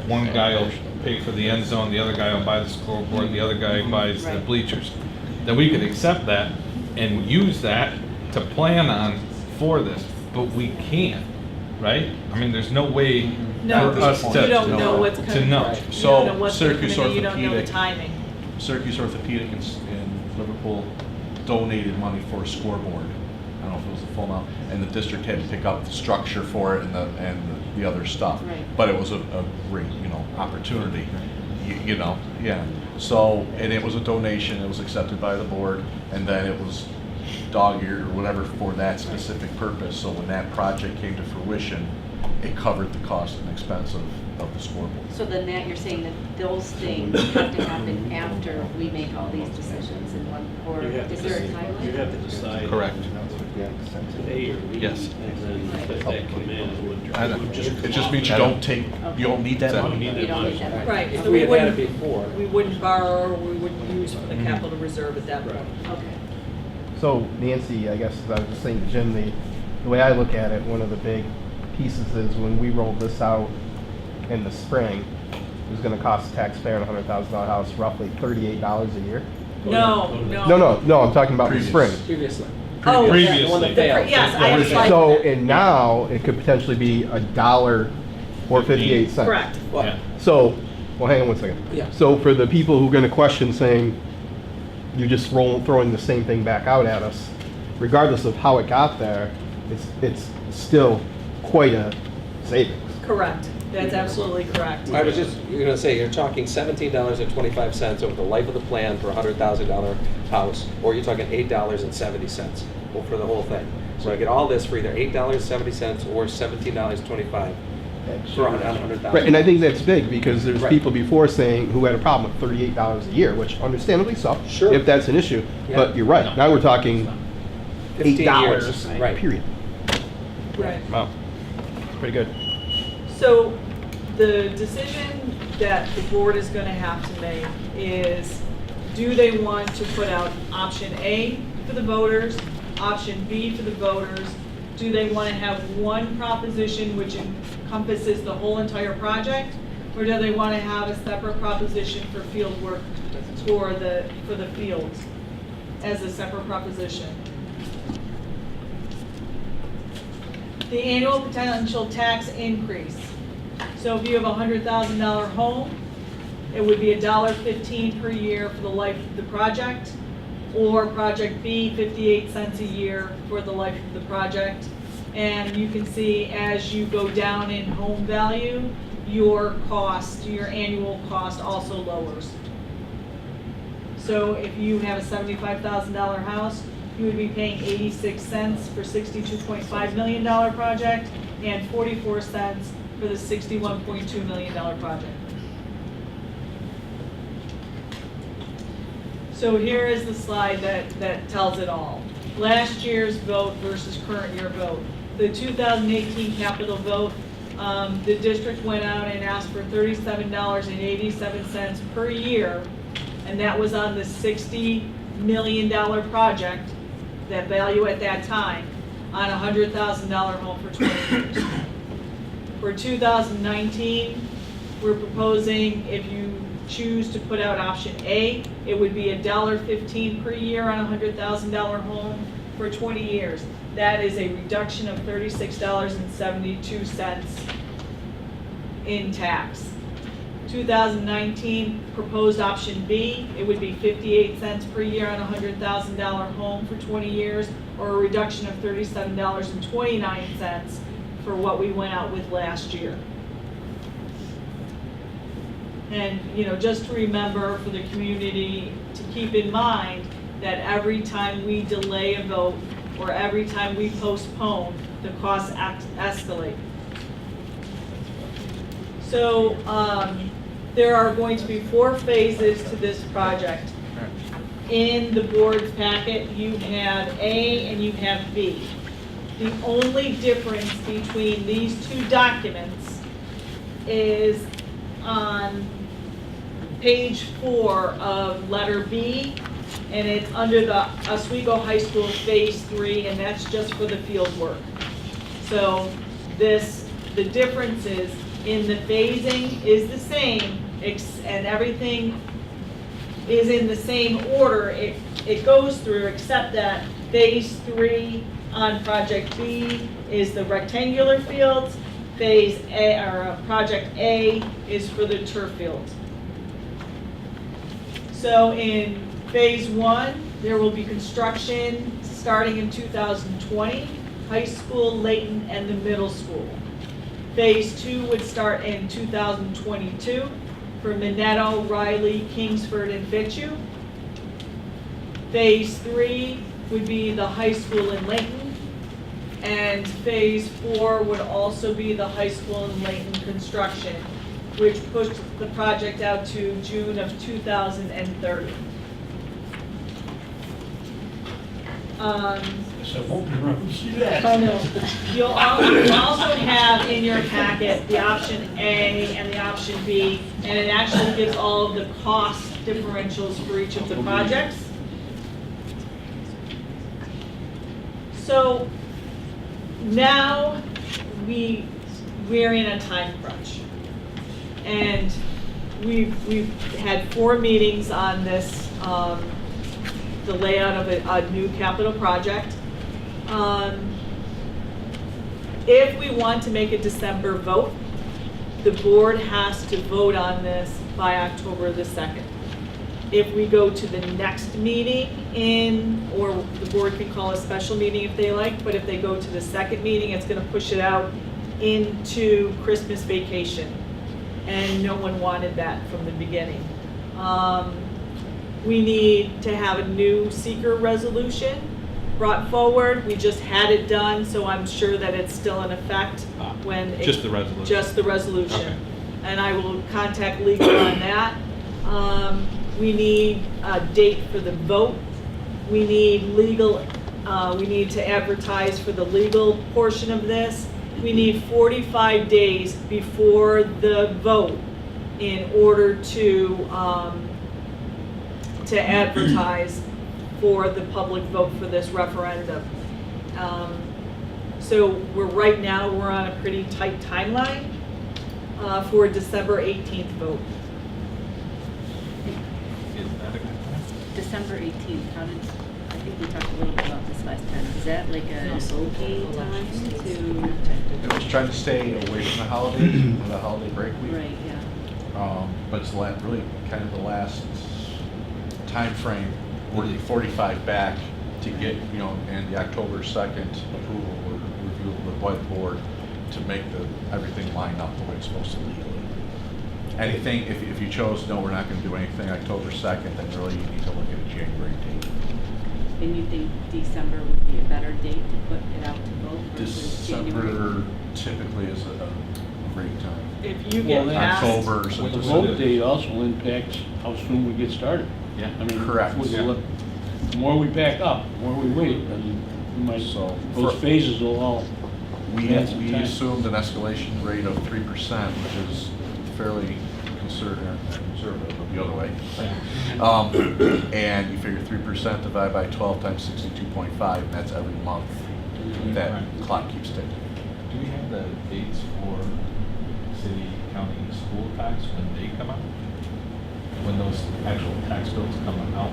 one guy will pay for the end zone, the other guy will buy the scoreboard, the other guy buys the Right. bleachers, then we could accept that and use that to plan on for this, but we can't, right? I mean, there's no way No, for us to you don't know what's to coming. know. You So, don't know what's Syracuse coming, you don't know the Orthopedic- timing. Syracuse Orthopedic in Liverpool donated money for a scoreboard. I don't know if it was the full amount, and the district had to pick up the structure for it and the other stuff. Right. But it was a great, opportunity, you know, yeah. So, and it was a donation, it was accepted by the board, and then it was dog-eared or whatever for that specific purpose. So when that project came to fruition, it covered the cost and expense of the scoreboard. So then that, you're saying that those things have to happen after we make all these decisions in one, or You have is to there a decide- timeline? You have to decide. Correct. Today or week. Yes. And then if that come in, it would just. It just means you don't need that Okay. money. You don't need that. Right, If so we we had had it wouldn't, before. we wouldn't borrow, or we wouldn't use for the capital reserve at that point. Okay. So Nancy, I guess, as I was just saying to Jim, the way I look at it, one of the big pieces is when we rolled this out in the spring, it was gonna cost the taxpayer in a $100,000 house roughly $38 a year. No. No, I'm talking about the Previous. spring. Previously. Oh, The one Previously. that failed. Yes, I have slides. So, and now it could potentially be $1 or 58 cents. Correct. Well, Yeah. So, well, hang on one second. Yeah. So for the people who are gonna question saying, you're just throwing the same thing back out at us, regardless of how it got there, it's still quite a savings. Correct. That's absolutely correct. I was just going to say, you're talking $17.25 over the life of the plan for a $100,000 house, or you're talking $8.70 for the whole thing. So I get all this for either $8.70 or $17.25 for $100,000. Right, and I think that's big, because there's Right. people before saying, who had a problem with $38 a year, which understandably so, Sure. if that's an issue. Yeah. But you're right, now we're talking 15 $8, years, right. period. Right. Wow, pretty good. So the decision that the board is going to have to make is, do they want to put out option A for the voters, option B for the voters? Do they want to have one proposition which encompasses the whole entire project? Or do they want to have a separate proposition for field work for the fields as a separate proposition? The annual potential tax increase. So if you have a $100,000 home, it would be $1.15 per year for the life of the project, or project B, 58 cents a year for the life of the project. And you can see as you go down in home value, your cost, your annual cost also lowers. So if you have a $75,000 house, you would be paying 86 cents for $62.5 million project and 44 cents for the $61.2 million project. So here is the slide that tells it all. Last year's vote versus current year vote. The 2018 capital vote, the district went out and asked for $37.87 per year, and that was on the $60 million project, that value at that time, on a $100,000 home for 20 years. For 2019, we're proposing, if you choose to put out option A, it would be $1.15 per year on a $100,000 home for 20 years. That is a reduction of $36.72 in tax. 2019 proposed option B, it would be 58 cents per year on a $100,000 home for 20 years, or a reduction of $37.29 for what we went out with last year. And, you know, just to remember for the community to keep in mind that every time we delay a vote or every time we postpone, the costs escalate. So there are going to be 4 phases to this project. In the board's packet, you have A and you have B. The only difference between these 2 documents is on page 4 of letter B, and it's under the Oswego High School Phase 3, and that's just for the field work. So the difference is in the phasing is the same, and everything is in the same order it goes through, except that Phase 3 on Project B is the rectangular fields, Phase A, or Project A, is for the turf fields. So in Phase 1, there will be construction starting in 2020, high school, Layton, and the middle school. Phase 2 would start in 2022 for Minetto, Riley, Kingsford, and Fitzhugh. Phase 3 would be the high school in Layton, and Phase 4 would also be the high school in Layton construction, which pushed the project out to June of 2030. So won't be around to see that. Oh, no. You'll also have in your packet the option A and the option B, and it actually gives all of the cost differentials for each of the projects. So now we're in a time crunch. And we've had 4 meetings on this, the layout of a new capital project. If we want to make a December vote, the board has to vote on this by October the 2nd. If we go to the next meeting or the board can call a special meeting if they like, but if they go to the second meeting, it's going to push it out into Christmas vacation. And no one wanted that from the beginning. We need to have a new seeker resolution brought forward. We just had it done, so I'm sure that it's still in effect when Just the resolution. Just the resolution. Okay. And I will contact legal on that. We need a date for the vote. We need legal We need to advertise for the legal portion of this. We need 45 days before the vote in order to advertise for the public vote for this referendum. So right now, we're on a pretty tight timeline for December 18th vote. Is that a good time? December 18th, how did, I think we talked a little bit about this last time. Is that like an okay time to? It was trying to stay away from the holidays, the holiday break week. Right, yeah. But it's really kind of the last time frame, working 45 back to get, and the October 2nd approval or review by the board to make everything line up the way it's supposed to legally. Anything, if you chose, no, we're not going to do anything October 2nd, then really you need to look at a January date. And you think December would be a better date to put it out to vote versus January? December typically is a great time. If you get Well, past. October or The something. vote date also impacts how soon we get started. Yeah. I mean, Correct. The more we back up, the more we wait, and we might, So, those phases will all. We add some time. assumed an escalation rate of 3%, which is fairly conservative, the other way. And you figure 3% divided by 12 times 62.5, and that's every month. That Right. clock keeps ticking. Do we have the dates for city, county, school tax when they come out? When those actual tax bills come out?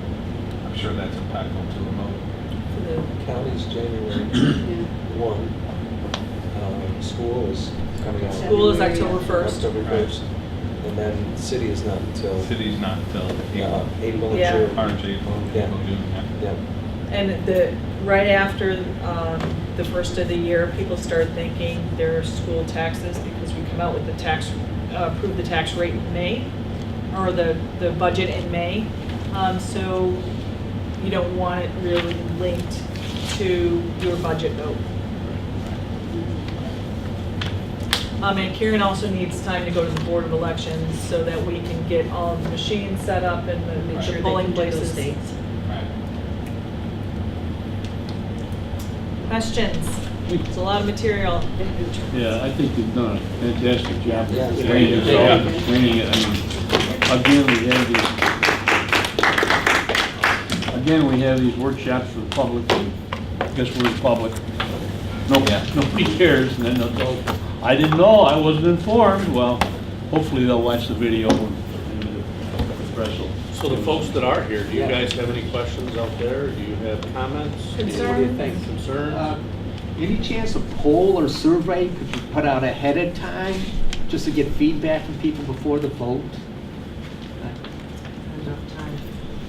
I'm sure that's impactful to the vote. County's January Yeah. 1. School is coming out. School is October 1st. October 1st. And then city is not until City's not until April, April and Yeah. June. March, April, Yeah. June, yeah. Yeah. And right after the first of the year, people start thinking their school taxes, because we come out with the approve the tax rate in May, or the budget in May. So you don't want it really linked to your budget vote. And Karen also needs time to go to the Board of Elections so that we can get all of the machines set up and Make the sure they polling can do those places. dates. Right. Questions? It's a lot of material. Yeah, I think you've done a fantastic job. Yeah. Explaining this all, explaining it. I mean, again, we have these workshops for the public, and I guess we're the public. Nobody cares, and then they'll go, I didn't know, I wasn't informed. Well, hopefully they'll watch the video and the press will. So the folks that are here, do you Yeah. guys have any questions out there? Do you have comments? What do you think? Concerns? Any chance a poll or survey could be put out ahead of time, just to get feedback from people before the vote? Enough time.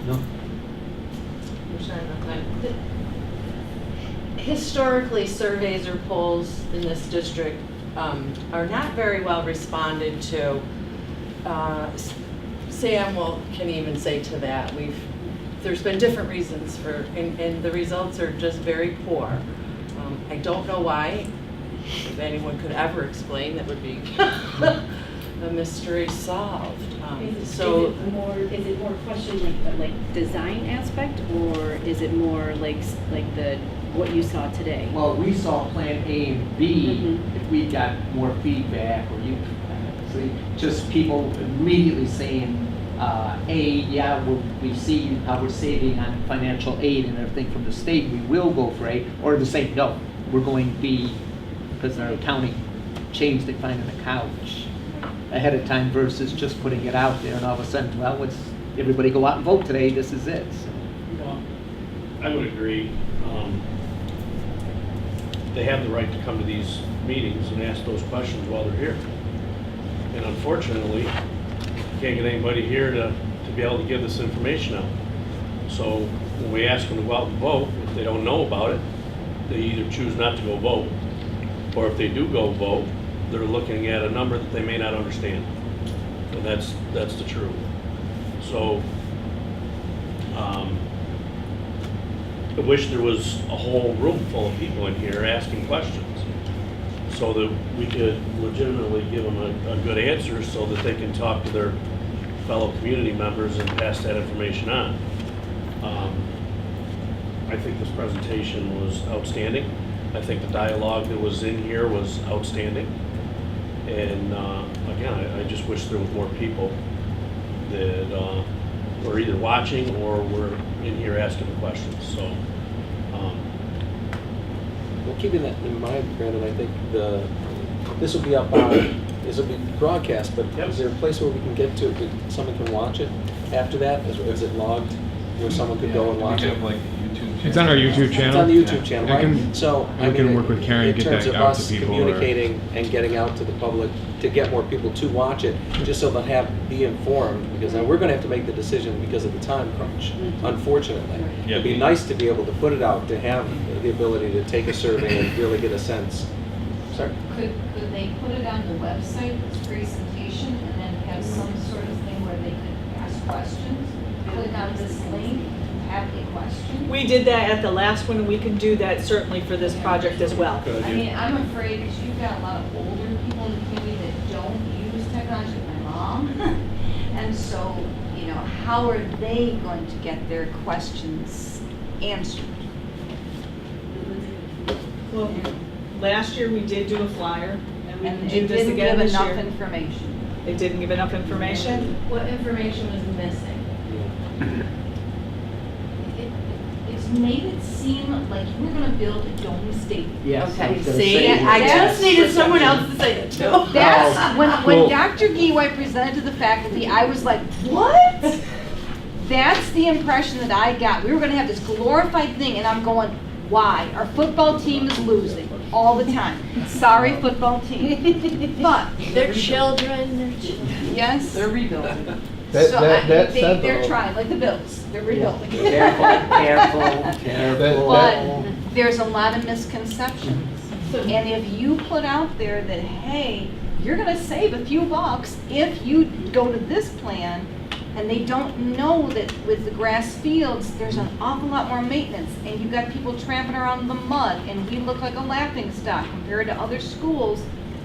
No? There's not enough time. Historically, surveys or polls in this district are not very well responded to. Sam can even say to that. There's been different reasons for, and the results are just very poor. I don't know why. If anyone could ever explain, that would be a mystery solved. Is it more question like design aspect, or is it more like what you saw today? Well, we saw Plan A and B, if we got more feedback, or so just people immediately saying, A, yeah, we see how we're saving on financial aid and everything from the state, we will go for A, or to say, no, we're going B, because our county changed the finding the couch ahead of time versus just putting it out there and all of a sudden, well, everybody go out and vote today, this is it. So, Well, I would agree. They have the right to come to these meetings and ask those questions while they're here. And unfortunately, you can't get anybody here to be able to give this information out. So when we ask them to go out and vote, if they don't know about it, they either choose not to go vote, or if they do go vote, they're looking at a number that they may not understand. And that's the truth. So, I wish there was a whole room full of people in here asking questions so that we could legitimately give them a good answer so that they can talk to their fellow community members and pass that information on. I think this presentation was outstanding. I think the dialogue that was in here was outstanding. And again, I just wish there was more people that were either watching or were in here asking the questions. So, Well, keeping that in mind, Brandon, I think this will be up on, this will be broadcast, but Yep. is there a place where we can get to it, that someone can watch it after that? Is it logged where someone could go and watch We it? have like a YouTube channel. It's on our YouTube channel. It's on the YouTube channel, I right? can- So, we can work with Karen and get that out to In terms of us people, or- communicating and getting out to the public, to get more people to watch it, just so they'll be informed, because now we're gonna have to make the decision because of the time crunch, unfortunately. Yeah. It'd be nice to be able to put it out, to have the ability to take a survey and really get a sense. Sorry? Could they put it on the website, this presentation, and then have some sort of thing where they could ask questions? Click on this link, have a question? We did that at the last one, and we can do that certainly for this project as well. good I idea. mean, I'm afraid, because you've got a lot of older people in the community that don't use technology, like my mom. And so, you know, how are they going to get their questions answered? Well, last year we did do a flyer, and we And can it do this didn't again give this enough year. information. It didn't give enough information? What information was missing? It's made it seem like you were gonna build a dome stadium. Yes, I Okay, was gonna see, say I that. just needed someone else to say it too. That's, when Dr. Giwai presented to the faculty, I was like, what? That's the impression that I got. We were gonna have this glorified thing, and I'm going, why? Our football team is losing all the time. Sorry, football team. But, Their children, yes. they're rebuilding. That said, They're though, trying, like the Bills, they're rebuilding. Careful. But there's a lot of misconceptions. And if you put out there that, hey, you're gonna save a few bucks if you go to this plan, and they don't know that with the grass fields, there's an awful lot more maintenance, and you've got people tramping around in the mud, and we look like a laughing stock compared to other schools.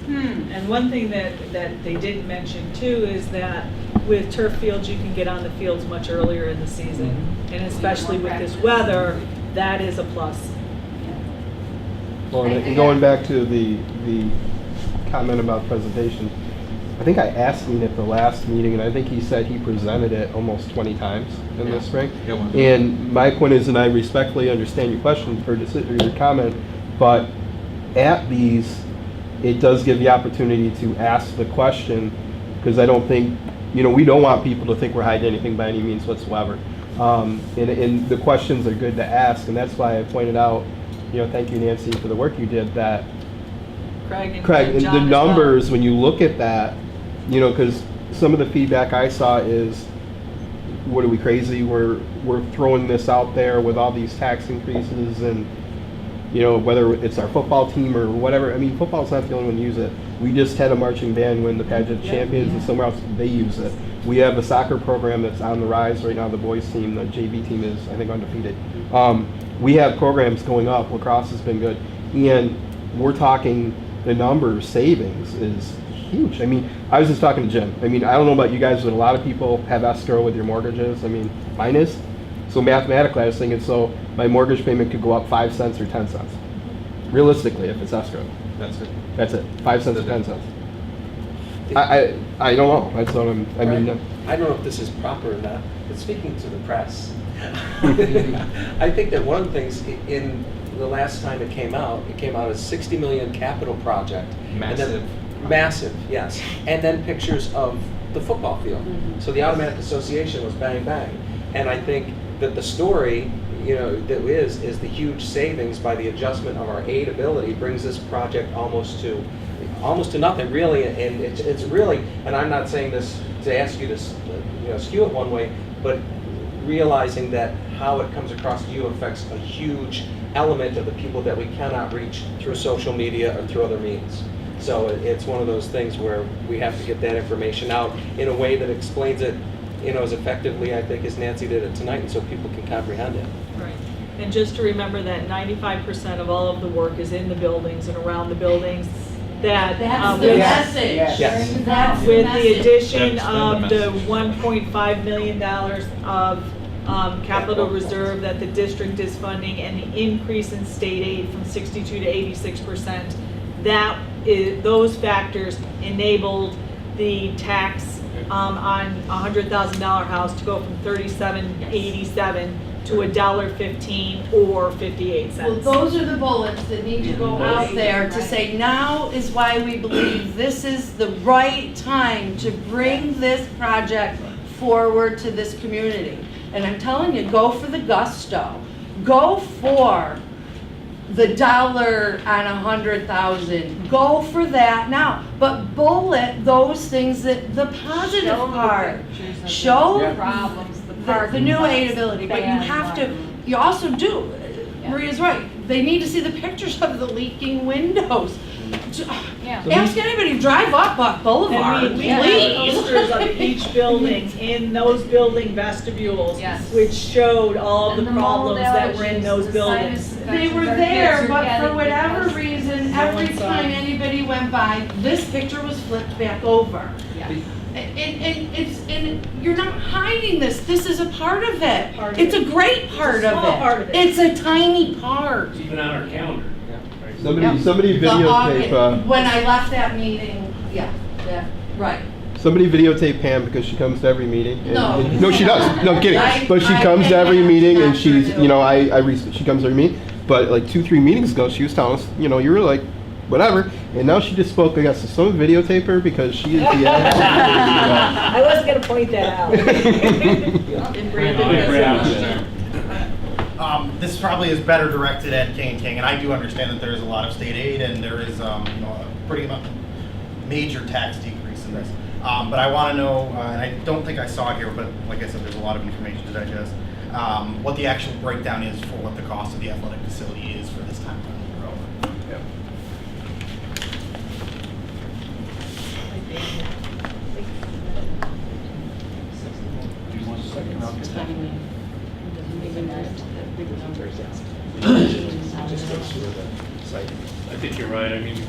And one thing that they didn't mention too is that with turf fields, you can get on the fields much earlier in the season. And especially with this weather, that is a plus. well, and going back to the comment about presentation, I think I asked him at the last meeting, and I think he said he presented it almost 20 times in the spring. It was. And my point is, and I respectfully understand your question or your comment, but at these, it does give the opportunity to ask the question, because I don't think, we don't want people to think we're hiding anything by any means whatsoever. And the questions are good to ask, and that's why I pointed out, thank you, Nancy, for the work you did, that Craig and and John the as well. numbers, when you look at that, because some of the feedback I saw is, what are we crazy? We're throwing this out there with all these tax increases, and whether it's our football team or whatever. I mean, football's not the only one to use it. We just had a marching band win the pageant champions, and somewhere else they use it. We have a soccer program that's on the rise right now. The boys team, the JV team, is I think undefeated. We have programs going up. Lacrosse has been good, and we're talking the numbers savings is huge. I mean, I was just talking to Jim. I mean, I don't know about you guys, but a lot of people have escrow with your mortgages. I mean, mine is. So mathematically, I was thinking, so my mortgage payment could go up 5 cents or 10 cents. Realistically, if it's escrow. That's it. That's it. 5 cents or 10 cents. I don't know. That's what I mean. I don't know if this is proper or not, but speaking to the press, I think that one of the things in the last time it came out as $60 million capital project. Massive. Massive, yes. And then pictures of the football field. So the automatic association was bang, bang. And I think that the story, that is the huge savings by the adjustment of our aid ability brings this project almost to nothing, really. And it's really, and I'm not saying this to ask you to skew it one way, but realizing that how it comes across to you affects a huge element of the people that we cannot reach through social media or through other means. So it's one of those things where we have to get that information out in a way that explains it, as effectively, I think, as Nancy did it tonight, and so people can comprehend it. Right. And just to remember that 95% of all of the work is in the buildings and around the buildings. That's the message. Yes. That's the with the message. addition That's been the of the message. $1.5 million of capital reserve that the district is funding, and the increase in state aid from 62 to 86%. Those factors enabled the tax on a $100,000 house to go from $37.87 to $1.15 or 58 Well, cents. those are the bullets that need to go out there to say, now is why we believe this is the right time to bring this project forward to this community. And I'm telling you, go for the gusto. Go for the dollar on 100,000. Go for that now. But bullet those things that the positive part. Show The problems, the new aid ability, but you have to, you also do, Maria's right, they need to see the pictures of the leaking windows. Ask anybody to drive up Buck Boulevard, And we have please. posters of each building in those building vestibules, Yes. which showed all of And the the mold problems that were in allergies, those the buildings. sinus They were infections our there, kids are but for getting whatever because- reason, No every one saw time it. anybody went by, this picture was flipped back over. Yeah. And you're not hiding this, this is a part of it. Part of It's it. a great part It's a of small it. part of it. It's a tiny part. It's even on our calendar. Right? Somebody The videotape, when I left that meeting, right. somebody videotape Pam because she comes to every meeting. And- No. No, she does. No, I'm kidding. But she comes to every meeting and she's, you know, she comes to every meeting. But like 2-3 meetings ago, she was telling us, you know, you were like, whatever. And now she just spoke, I guess, so someone videotape her because she is the I wasn't gonna point that out. This probably is better directed at King and King, and I do understand that there is a lot of state aid and there is, you know, a pretty major tax decrease in this. But I want to know, and I don't think I saw it here, but like I said, there's a lot of information to digest, what the actual breakdown is for what the cost of the athletic facility is for this time of the year. Do you want a second? I'll get that. I think you're right. I mean, the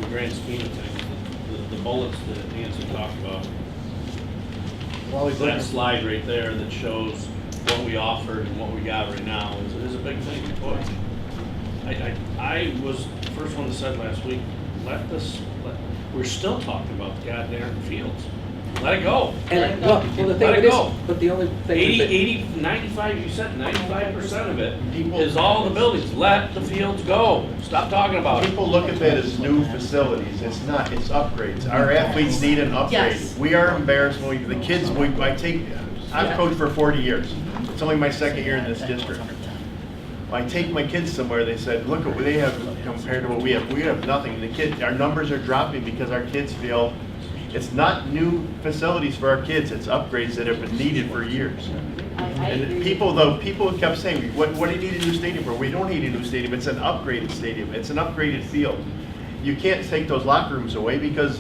grand scheme of things, the bullets that Nancy talked about, that slide right there that shows what we offered and what we got right now is a big thing. Boy, I was the first one that said last week, we're still talking about the goddamn fields. Let it go. And, well, the thing Let it it is, go. but the only thing. 80, 95, you said 95% of it is all the buildings. Let the fields go. Stop talking about it. People look at that as new facilities. It's not, it's upgrades. Our athletes need an upgrade. Yes. We are embarrassed when the kids, I've coached for 40 years. It's only my second year in this district. When I take my kids somewhere, they said, look at what they have compared to what we have. We have nothing. Our numbers are dropping because our kids feel it's not new facilities for our kids, it's upgrades that have been needed for years. And people kept saying, what do you need a new stadium for? We don't need a new stadium, it's an upgraded stadium, it's an upgraded field. You can't take those locker rooms away because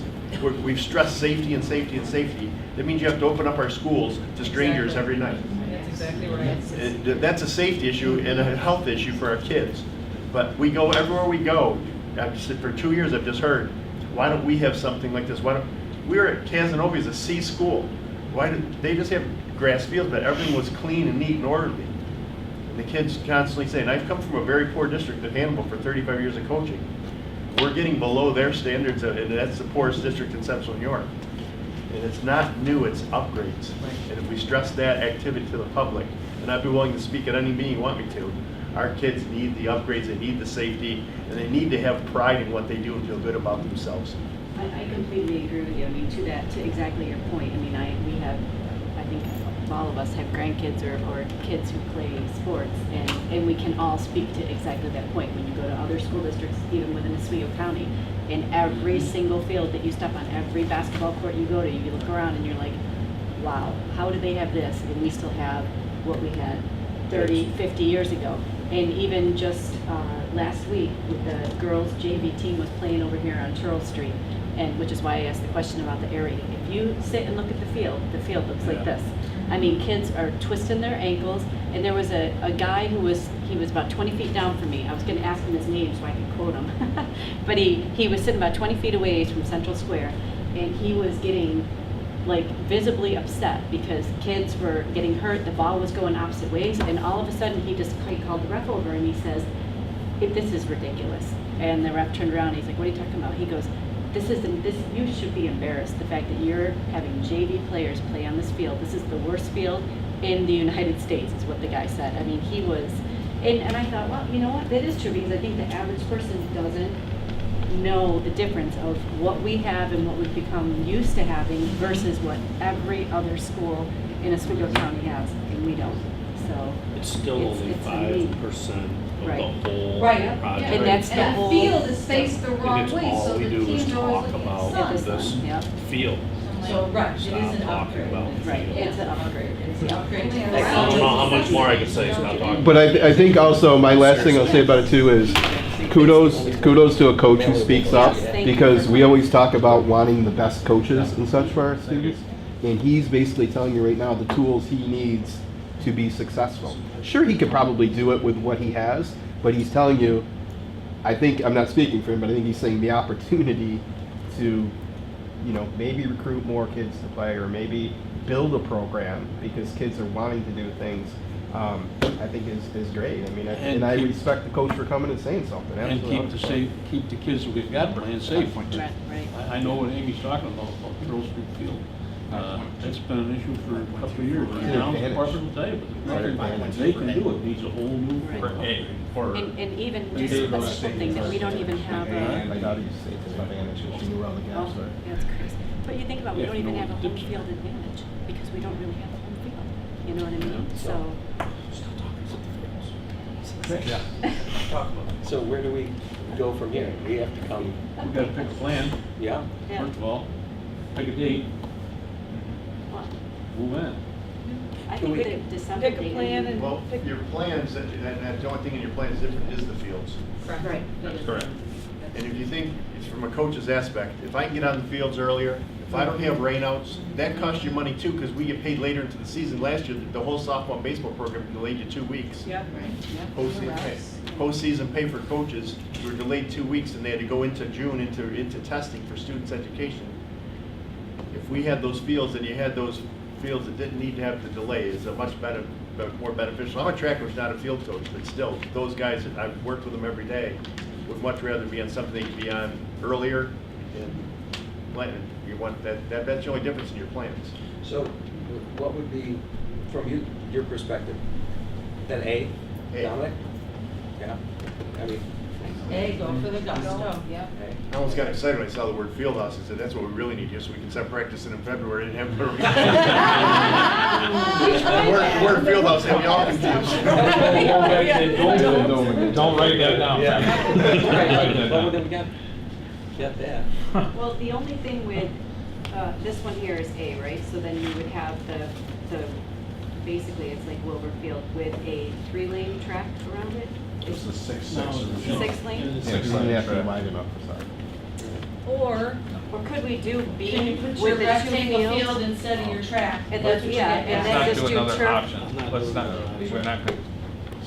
we've stressed safety and safety and safety. That means you have to open up our schools to strangers every night. That's exactly right. That's a safety issue and a health issue for our kids. But we go everywhere we go. For 2 years I've just heard, why don't we have something like this? We were at Casanova as a C school. Why did they just have grass fields, but everything was clean and neat and orderly? And the kids constantly say, and I've come from a very poor district of Hannibal for 35 years of coaching. We're getting below their standards, and that's the poorest district in Central New York. And it's not new, it's upgrades. And if we stress that activity to the public, and I'd be willing to speak at any meeting you want me to, our kids need the upgrades, they need the safety, and they need to have pride in what they do and feel good about themselves. I completely agree with you. I mean, to exactly your point. I mean, I think all of us have grandkids or kids who play sports, and we can all speak to exactly that point. When you go to other school districts, even within Oswego County, in every single field that you step on, every basketball court you go to, you look around and you're like, wow, how do they have this? And we still have what we had 30, 50 years ago. And even just last week, the girls' JV team was playing over here on Charles Street, and which is why I asked the question about the area. If you sit and look at the field looks like this. I mean, kids are twisting their ankles, and there was a guy he was about 20 feet down from me. I was going to ask him his name so I could quote him. But he was sitting about 20 feet away from Central Square, and he was getting like visibly upset because kids were getting hurt, the ball was going opposite ways, and all of a sudden he called the ref over and he says, this is ridiculous. And the ref turned around and he's like, what are you talking about? He goes, you should be embarrassed, the fact that you're having JV players play on this field. This is the worst field in the United States, is what the guy said. I mean, he was, and I thought, well, you know what, that is true, because I think the average person doesn't know the difference of what we have and what we've become used to having versus what every other school in Oswego County has, and we don't. So It's still only it's unique. 5% of Right. the whole Right. project. And that's the And whole. that field is faced the And wrong it's way, all so we the do is teams are always talk looking about at the the this sun, yep. field. So, right, it is an Stop talking upgrade. about Right, it's an upgrade. It's the upgrade. to the I don't know how much more I can say, stop talking. But I think also, my last thing I'll say about it too is kudos to a coach who speaks up, Yes, thank you because very we much. always talk about wanting the best coaches and such for our students. And he's basically telling you right now the tools he needs to be successful. Sure, he could probably do it with what he has, but he's telling you, I think, I'm not speaking for him, but I think he's saying the opportunity to, maybe recruit more kids to play, or maybe build a program because kids are wanting to do things, I think is great. I mean, and I respect the coach for coming and saying something. And Absolutely. keep the kids that we've got playing safe. Right, right. I know what Amy's talking about Pearl Street Field. That's been an issue for a couple of years. It's an Now the advantage. department will tell you, but It's an nothing advantage. they can do. It needs a whole new. Right. For And even just a simple thing that we don't even have My daughter used to say it's an advantage because she knew where all the gaps Oh, were. that's crazy. But you think about, we Yeah, don't if even no have a one home dips. field advantage because we don't really have a home field. You know what I mean? Yeah. So, So where do we go from here? We have to come, We've got to pick a plan, yeah? yeah. first of all, pick a date, Well, move in. I Can we think the December pick a date. plan and- Well, your plans, the only thing in your plan is different is the fields. Right. That's correct. And if you think, it's from a coach's aspect, if I can get on the fields earlier, if I don't have rainouts, that costs you money too, because we get paid later into the season. Last year, the whole softball and baseball program delayed you 2 weeks. Yeah. Postseason pay for coaches were delayed 2 weeks, and they had to go into June into testing for students' education. If we had those fields, and you had those fields that didn't need to have the delay, it's a much better, more beneficial. I'm a track coach, not a field coach, but still, those guys, I've worked with them every day, would much rather be on something they could be on earlier and plan. You want that's the only difference in your plans. So what would be, from your perspective, then A, Dominic? Yeah, I mean, Hey, go for the gusto, yep. I almost got excited when I saw the word field house. I said, that's what we really need here, so we can start practicing in February and have. The word field house had me all confused. Don't write that down. Well, then we got that. Well, the only thing with, this one here is A, right? So then you would have the, basically it's like Wilbur Field with a 3-lane track around it. It's a 6-6. No, 6 lane? Yeah, because they have to be wide enough for soccer. Or Or could we do B Can you put with your the 2 rectangle fields? field instead of your track? And That's then, what yeah, you and get. then Let's just not do do another turf. option. Let's not, we're not going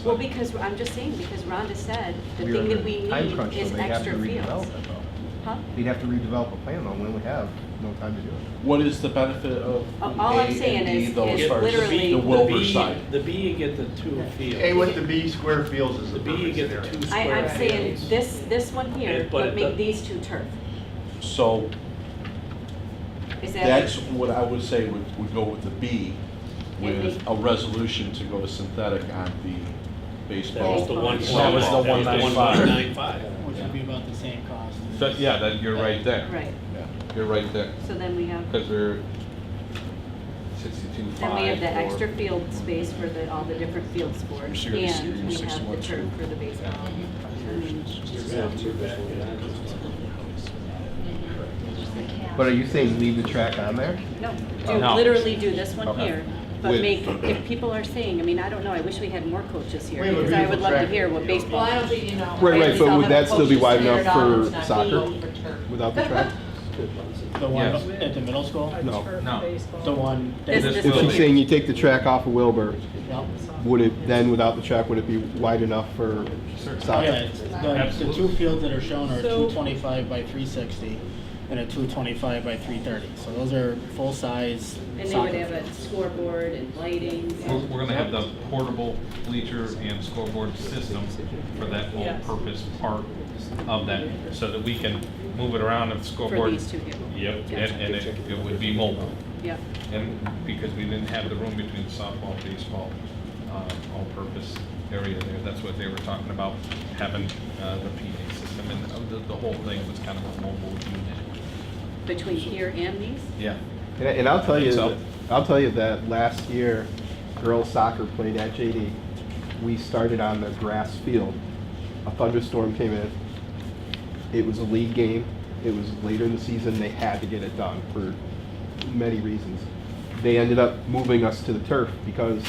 Well, because, I'm just saying, because Rhonda said, the We thing are that we time need crunch, so is they have to extra redevelop fields. it though. Huh? We'd have to redevelop a plan though, when we have no time to do it. What is the benefit of All I'm A saying and B, is- though, is as far as literally- the Wilbur side? The B, you get the 2 fields. A with the B square fields is The the B, you perfect get the scenario. 2 square I'm saying fields. this one here, But but it make does- these 2 turf. So Is that? that's what I would say would go with the B, with a resolution to go to synthetic on the That was the baseball. one. That was the 195. Which would be about the same cost. So, yeah, then you're right there. Right, You're right there. so then we have, Because we're 62.5. then we have the for- extra field space for all the different field sports, So you're gonna see- and you're we have the 61 turf too. for the baseball. I mean, But are you saying leave the track on there? No, No. literally do this one Okay. here, but With- if people are saying, I mean, I don't know, I wish we had more coaches here, We have a because I would beautiful love to track hear what field. baseball. Well, I don't think you know. Right, right, but would that still be wide enough for $600 not soccer being for turf. without the track? The one Yes. at the middle school? No. No. The one. This- that- this If building. she's saying you take the track off of Wilbur, Yep. would it, then without the track, would it be wide enough for Oh, yeah, soccer? it's the 2 fields that are shown are So- 225 by 360. and a 225 by 330. So those are full-size And they would soccer have a fields. scoreboard and lighting. We're gonna have the portable bleacher and scoreboard system for that Yes. all-purpose part of that, so that we can move it around if the scoreboard. these two people. Yep, Gotcha. and it would be mobile. Yep. And because we didn't have the room between the softball, baseball, all-purpose area there, that's what they were talking about, having the PA system, and the whole thing was kind of a mobile unit. Between here and these? Yeah. And I'll tell I think you, so. I'll tell you that last year, girls soccer played at JD. We started on the grass field. A thunderstorm came in. It was a league game. It was later in the season. They had to get it done for many reasons. They ended up moving us to the turf because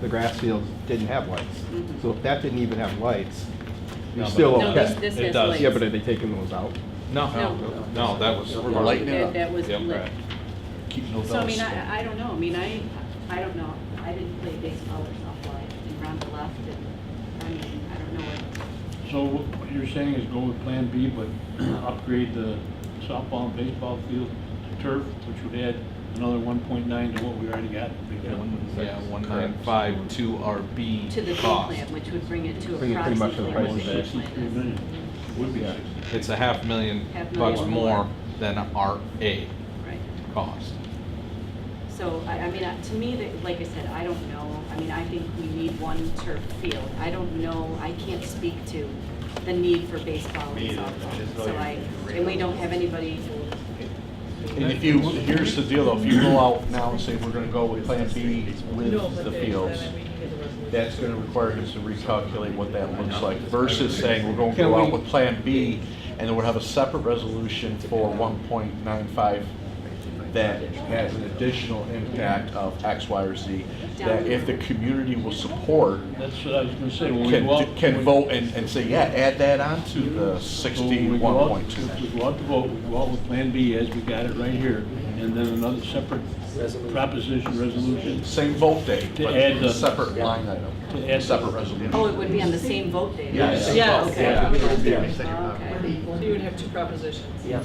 the grass fields didn't have lights. So if that didn't even have lights, No, you're but- still No, okay. this It has does. lights. Yeah, but are they taking those out? No, No. that was. We're lighting it up. That was Yep. lit. Keeping those So I out. mean, I don't know, I mean, I don't know, I didn't play baseball or softball, I think Rhonda left, and, I mean, I don't know what. So what you're saying is go with Plan B, but upgrade the softball and baseball field to turf, which would add another 1.9 to what we already got. Yeah, 195 to our B To the B cost. plan, which would bring it to Bring it pretty much to the approximately price what of the that. B plan 63 is. million. Would be Yeah. 60. It's a $500,000 $500,000 more than our A Right. cost. So, I mean, to me, like I said, I don't know, I mean, I think we need one turf field. I don't know, I can't speak to the need for baseball and softball. So and we don't have anybody, And if you, here's the deal though, if you go out now and say we're gonna go with Plan B with the fields, that's gonna require us to recalculate what that looks like versus saying we're gonna go out with Plan B and then we'll have a separate resolution for 1.95 that has an additional impact of X, Y, or Z, that if the community will support, That's what I was gonna say. When we go out- can vote and say, yeah, add that on to the So when we go out- 61.2. if we go out to vote, we go out with Plan B as we got it right here, and then another separate proposition, resolution. Same vote date, To but add the- separate line item, To add- separate resolution. oh, it would be on the same vote day? Yes. Yes. Okay. Yeah. Okay. So you would have two propositions. Yep.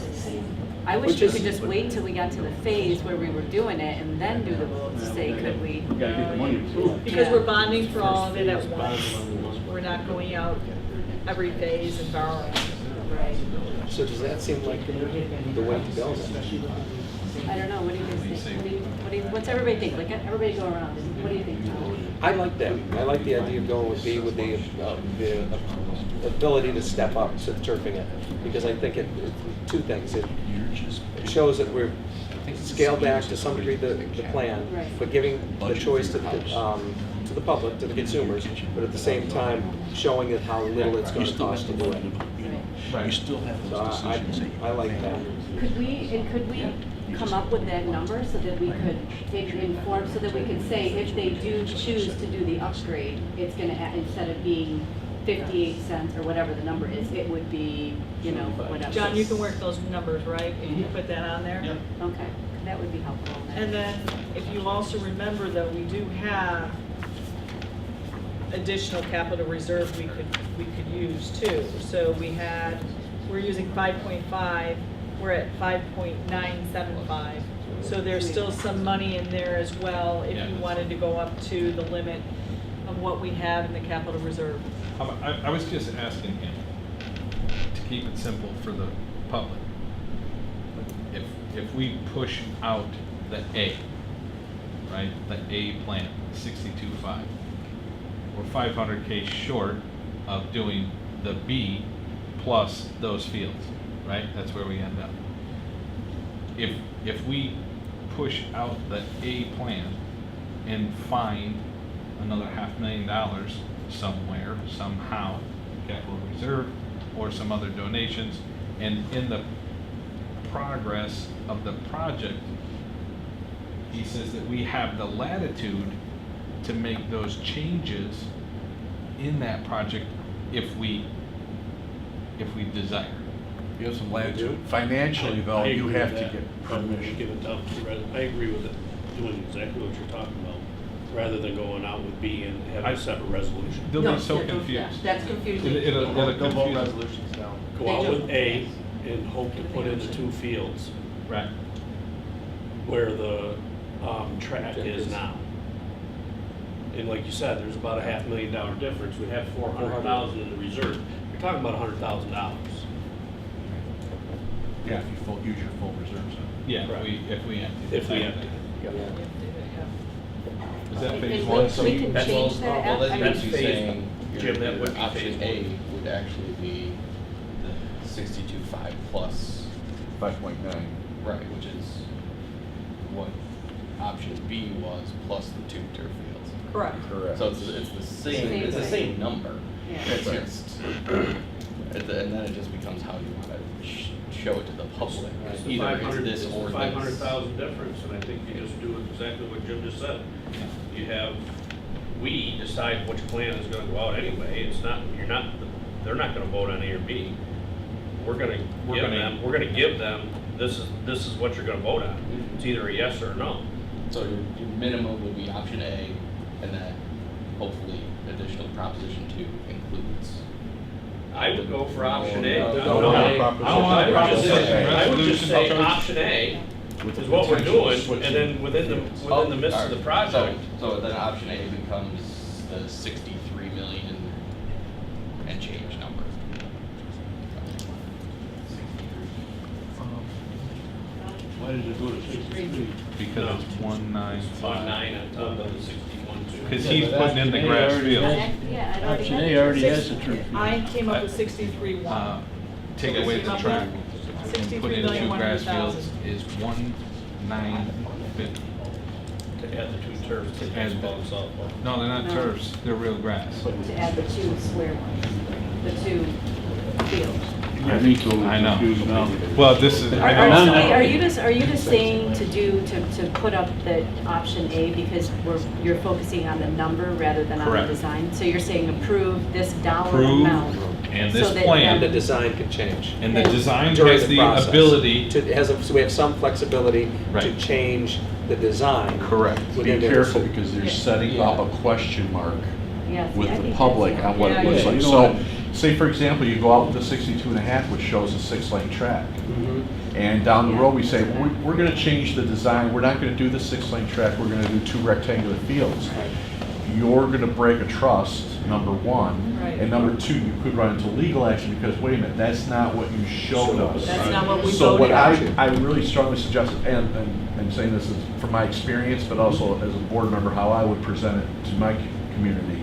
I wish Which we is- could just wait till we got to the phase where we were doing it and then do the vote to say, could we? We gotta get the money approved. Because we're bonding for all of it at once. We're not going out every phase and borrowing. Right. So does that seem like the way to go then? I don't know, what do you guys think? What's everybody think? Like, everybody go around, what do you think, Tom? I like that. I like the idea of going with B with the ability to step up to turfing it. Because I think two things. It shows that we're scaled back to some degree the plan, Right. but giving the choice to the public, to the consumers, but at the same time showing it how little it's going to cost to do it. You still have So those decisions. I like that. Could we come up with that number so that we could inform, so that we could say if they do choose to do the upgrade, it's gonna, instead of being 58 cents or whatever the number is, it would be, you know, whatever. John, you can work those numbers, right? And you put that on there? Okay, that would be helpful. And then, if you also remember, though, we do have additional capital reserve we could use too. So we're using 5.5, we're at 5.975. So there's still some money in there as well if you wanted to go up to the limit of what we have in the capital reserve. I was just asking him to keep it simple for the public. If we push out the A, right, the A plan, 62.5, we're 500K short of doing the B plus those fields, right? That's where we end up. If we push out the A plan and find another $500,000 somewhere, somehow, capital reserve, or some other donations, and in the progress of the project, he says that we have the latitude to make those changes in that project if we desire. You have some latitude. Financially, though, I you agree have with to that. get Probably permission. give it down to I agree with it, doing exactly what you're talking about, rather than going out with B and having a separate resolution. They'll No, be so yeah, confused. That's confusing. It'll Don't vote confuse them. resolutions down. Go out with A and hope to put in the 2 fields Right. where the track is now. And like you said, there's about a $500,000 difference. We have 400,000 in the reserve. You're talking about $100,000. Yeah, if you use your full reserves. Yeah, if we empty. the If we tank. empty. Is that And phase we- one? So we you- can That's- change that well, that's after. That's basically phase saying one. your- Jim, that would be option phase A one. would actually be the 62.5 plus, 5.9. right, which is what option B was plus the 2 turf fields. Correct. Correct. So it's the same, Same it's the thing. same number. Yeah. It's just, and then it just becomes how you want to show it to the public. It's the Either it's 500, this it's or the this. 500,000 difference, and I think you just do exactly what Jim just said. You have, we decide which plan is gonna go out anyway, it's not, they're not gonna vote on A or B. We're gonna give them, this is what you're gonna vote on. It's either a yes or a no. So your minimum would be option A, and then hopefully additional proposition 2 includes. I would go for option A. No, No, no, no, no. I don't want a I would just say- proposition. I would just say Resolution. option A With the is what we're potential doing, switching and then within the midst of the Alright, project. So then option A becomes the 63 million and change number. Why did it go to 63? Because it's 195. 1.9 on top of the 61.2. Because he's putting in the grass field. Yeah, it already Option had- A already has the turf field. I came up with 63.1. Take away the track and put in 2 grass 63,100,000. fields is 1,950. To add the 2 turfs to Add baseball and softball. No, they're not No. turfs, they're real grass. To add the 2 square ones, the 2 fields. I think so. I know. Confused now. Well, this is, I Are, know. so wait, are you just saying to put up the option A because you're focusing on the number rather than on the Correct. design? So you're saying approve this dollar Approve, amount? and so this that plan- And the then- design can change. And the design during has the process. ability. So we have some flexibility to Right. change the design. Correct. Be within the- careful because they're setting up a question mark Yeah, see, I with think the that's- public yeah. on what Yeah, it looks yeah. like. You know So, what? say for example, you go out with the 62.5, which shows a 6-lane track. Mhm. And down the road, we say, we're gonna change the design, we're not gonna do the 6-lane track, we're gonna do 2 rectangular fields. You're gonna break a trust, number 1. Right. And number 2, you could run into legal action because, wait a minute, that's not what you showed us. That's not what we So what voted on. I really strongly suggest, and saying this is from my experience, but also as a board member, how I would present it to my community,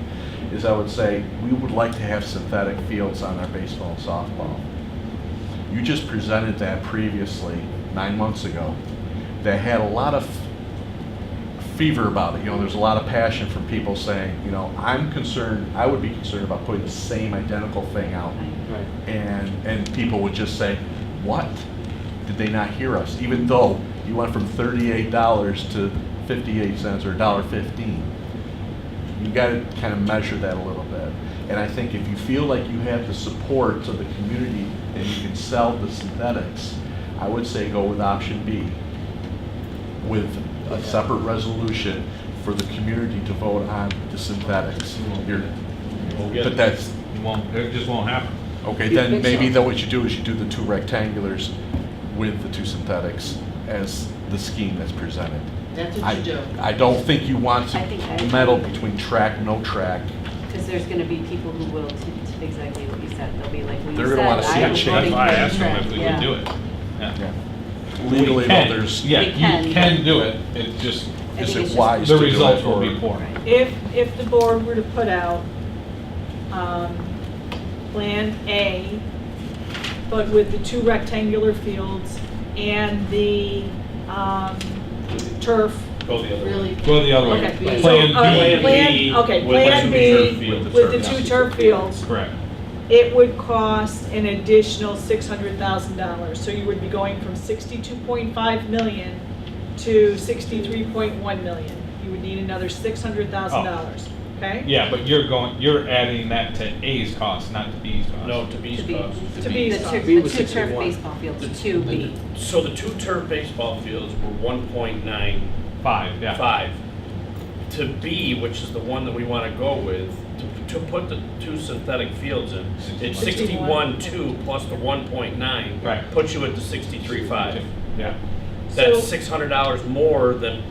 is I would say, we would like to have synthetic fields on our baseball and softball. You just presented that previously, 9 months ago, that had a lot of fever about it. You know, there's a lot of passion from people saying, you know, I'm concerned, I would be concerned about putting the same identical thing out. Right. And people would just say, what? Did they not hear us? Even though you went from $38 to 58 cents or $1.15. You got to kind of measure that a little bit. And I think if you feel like you have the support of the community and you can sell the synthetics, I would say go with option B, with a separate resolution for the community to vote on the synthetics. But that's, It just won't happen. okay, then maybe what you do is you do the 2 rectangulars with the 2 synthetics as the scheme that's presented. That's what you do. I don't think you want I think I to agree. meddle between track, no track. Because there's going to be people who will, to exactly what you said, they'll be like, well, you They're said, gonna wanna see I a was change. voting That's why I for the asked them if track. we Yeah. could do it. Yeah. Legally, We though, can. there's, Yeah, We can, you can but- do it, it just, I is think it it's just- wise the to do it? results will be or- poor. If the board were to put out Plan A, but with the 2 rectangular fields and the turf. Go the other way. Really. Go the other way. Okay. Plan So, B. Plan B with the 2 turf fields. Correct. It would cost an additional $600,000. So you would be going from 62.5 million to 63.1 million. You would need another $600,000, okay? Yeah, but you're adding that to A's cost, not to B's cost. No, to B's To be, cost. To B's the cost. turf, B the was 2 turf 61. baseball fields, 2B. So the 2 turf baseball fields were 1.95. 5, yeah. to B, which is the one that we want to go with, to put the 2 synthetic fields in, it's 61.2 plus the 1.9. Right. Puts you at the 63.5. Yeah. That's So- $600 more than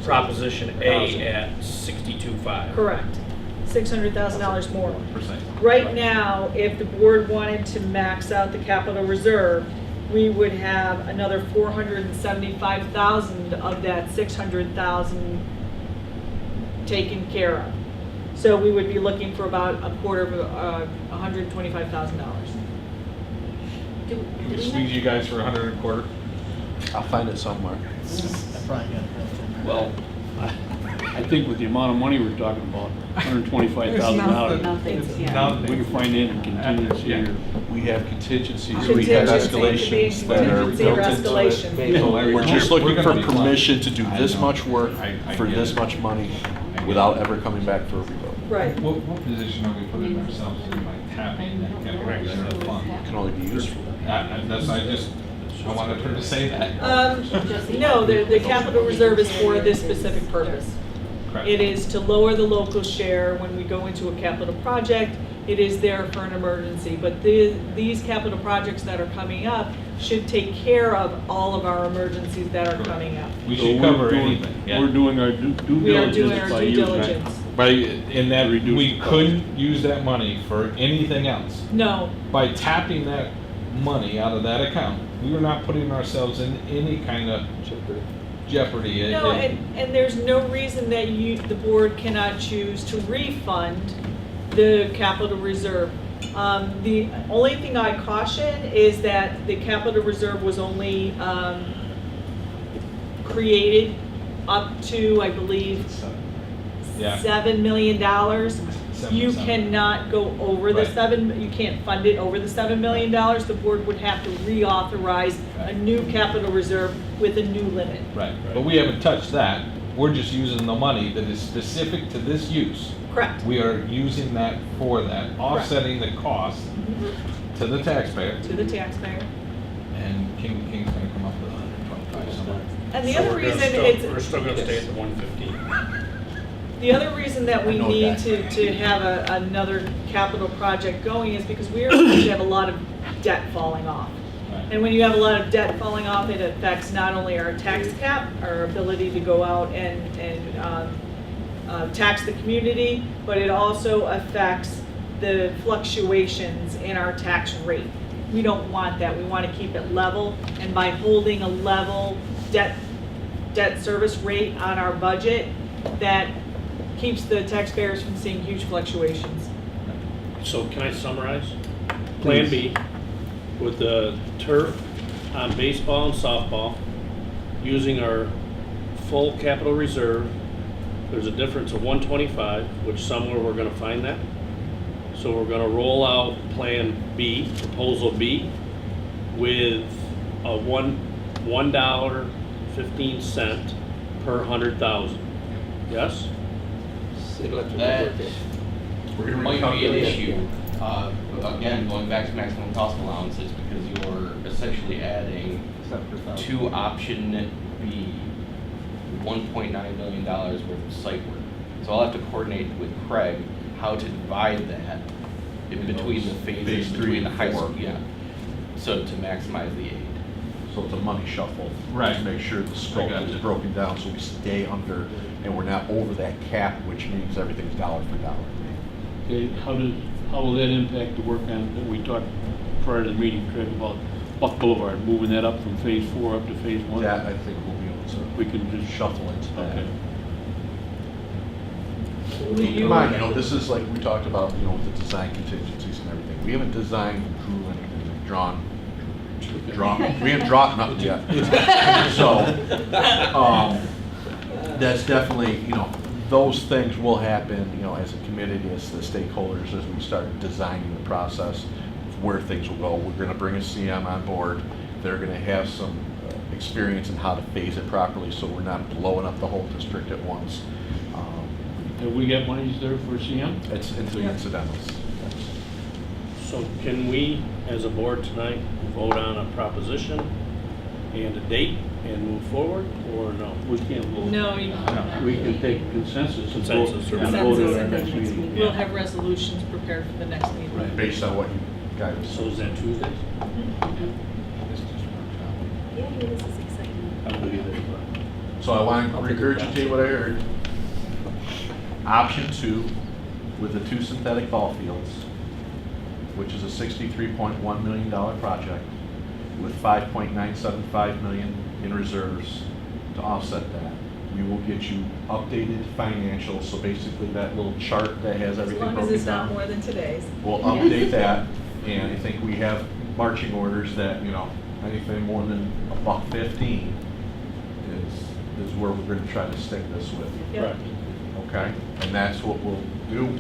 Proposition A at 62.5. Correct. $600,000 more. Percent. Right now, if the board wanted to max out the capital reserve, we would have another 475,000 of that 600,000 taken care of. So we would be looking for about a quarter of $125,000. Do Can we we squeeze you guys for 100 and a quarter? I'll find it somewhere. I probably got it. Well, I think with the amount of money we're talking about, $125,000. Nothing, yeah. We can find it in contingency or. We have contingencies, we have escalations that are Contingency or built into escalation. it. So we're just We're looking gonna for be fine. permission to do this I know. much work I for get this it. much money I get without it. ever coming back for a revote. Right. What position are we putting ourselves in by tapping that capital reserve fund? It can only be used for that. I wanted her to say that. No, the capital reserve is for this specific purpose. Correct. It is to lower the local share when we go into a capital project. It is there for an emergency, but these capital projects that are coming up should take care of all of our emergencies that are coming up. We So should we're cover doing- anything, yeah. We're doing our due We are doing diligence our by due using diligence. By, in that, Reduce we the cost. couldn't use that money for anything else. No, By tapping that money out of that account, we were not putting ourselves in any kind of jeopardy. no, and there's no reason that the board cannot choose to refund the capital reserve. The only thing I caution is that the capital reserve was only created up to, I believe, Yeah. $7 million. You 7. cannot go over the Right. you can't fund it over the $7 million. The board would have to reauthorize a new capital reserve with a new limit. Right, but we haven't touched that. We're just using the money that is specific to this use. Correct. We are using that for that, offsetting the cost to the taxpayer. To the taxpayer. And King's gonna come up with 125 somewhere. And the So other we're gonna reason still- We're still gonna stay at the 115. The other reason that we I know need that. to have another capital project going is because we are going to have a lot of debt falling off. Right. And when you have a lot of debt falling off, it affects not only our tax cap, our ability to go out and tax the community, but it also affects the fluctuations in our tax rate. We don't want that. We want to keep it level, and by holding a level debt service rate on our budget, that keeps the taxpayers from seeing huge fluctuations. So can I summarize? Plan B, with the turf on baseball and softball, using our full capital reserve, there's a difference of 125, which somewhere we're gonna find that. So we're gonna roll out Plan B, Proposal B, with a $1.15 per 100,000. Yes? That might be an issue. Again, going back to maximum cost allowances, because you're essentially adding to option B, $1.9 million worth of site work. So I'll have to coordinate with Craig how to divide that in between the Phase phases, 3 between the and high 4. school, yeah. So to maximize the aid. So it's a money shuffle. Right. To make sure the scope got is you. broken down so we stay under and we're not over that cap, which means everything's dollar for dollar. Okay, how will that impact the work on, that we talked prior to the meeting, Craig, about Buck Boulevard, moving that up from phase 4 up to phase 1? That, I think we'll be able to. We can just shuffle into that. Okay. Keep in mind, this is like we talked about, with the design contingencies and everything. We haven't designed, drew anything, we haven't drawn nothing yet. So, that's definitely, those things will happen, as a community, as the stakeholders, as we start designing the process of where things will go. We're gonna bring a CM on board. They're gonna have some experience in how to phase it properly, so we're not blowing up the whole district at once. Have we got monies there for CM? It's into the incidentals. So can we, as a board tonight, vote on a proposition and a date and move forward, or no? We can't vote. No, you, We can take consensus and Consensus, vote or- and vote at our Consensus. next meeting. we'll have resolutions prepared for the next meeting. Right. Based on what you guys. So is that Tuesday? Yeah, this is exciting. I will be there. So I want to regurgitate what I heard. Option 2, with the 2 synthetic ball fields, which is a $63.1 million project, with $5.975 million in reserves to offset that. We will get you updated financials, so basically that little chart that has As everything long as broken it's not down. more than today's. We'll update that, and I think we have marching orders that, you know, anything more than $1.15 is where we're going to try to stick this with. Yep. Okay, and that's what we'll do.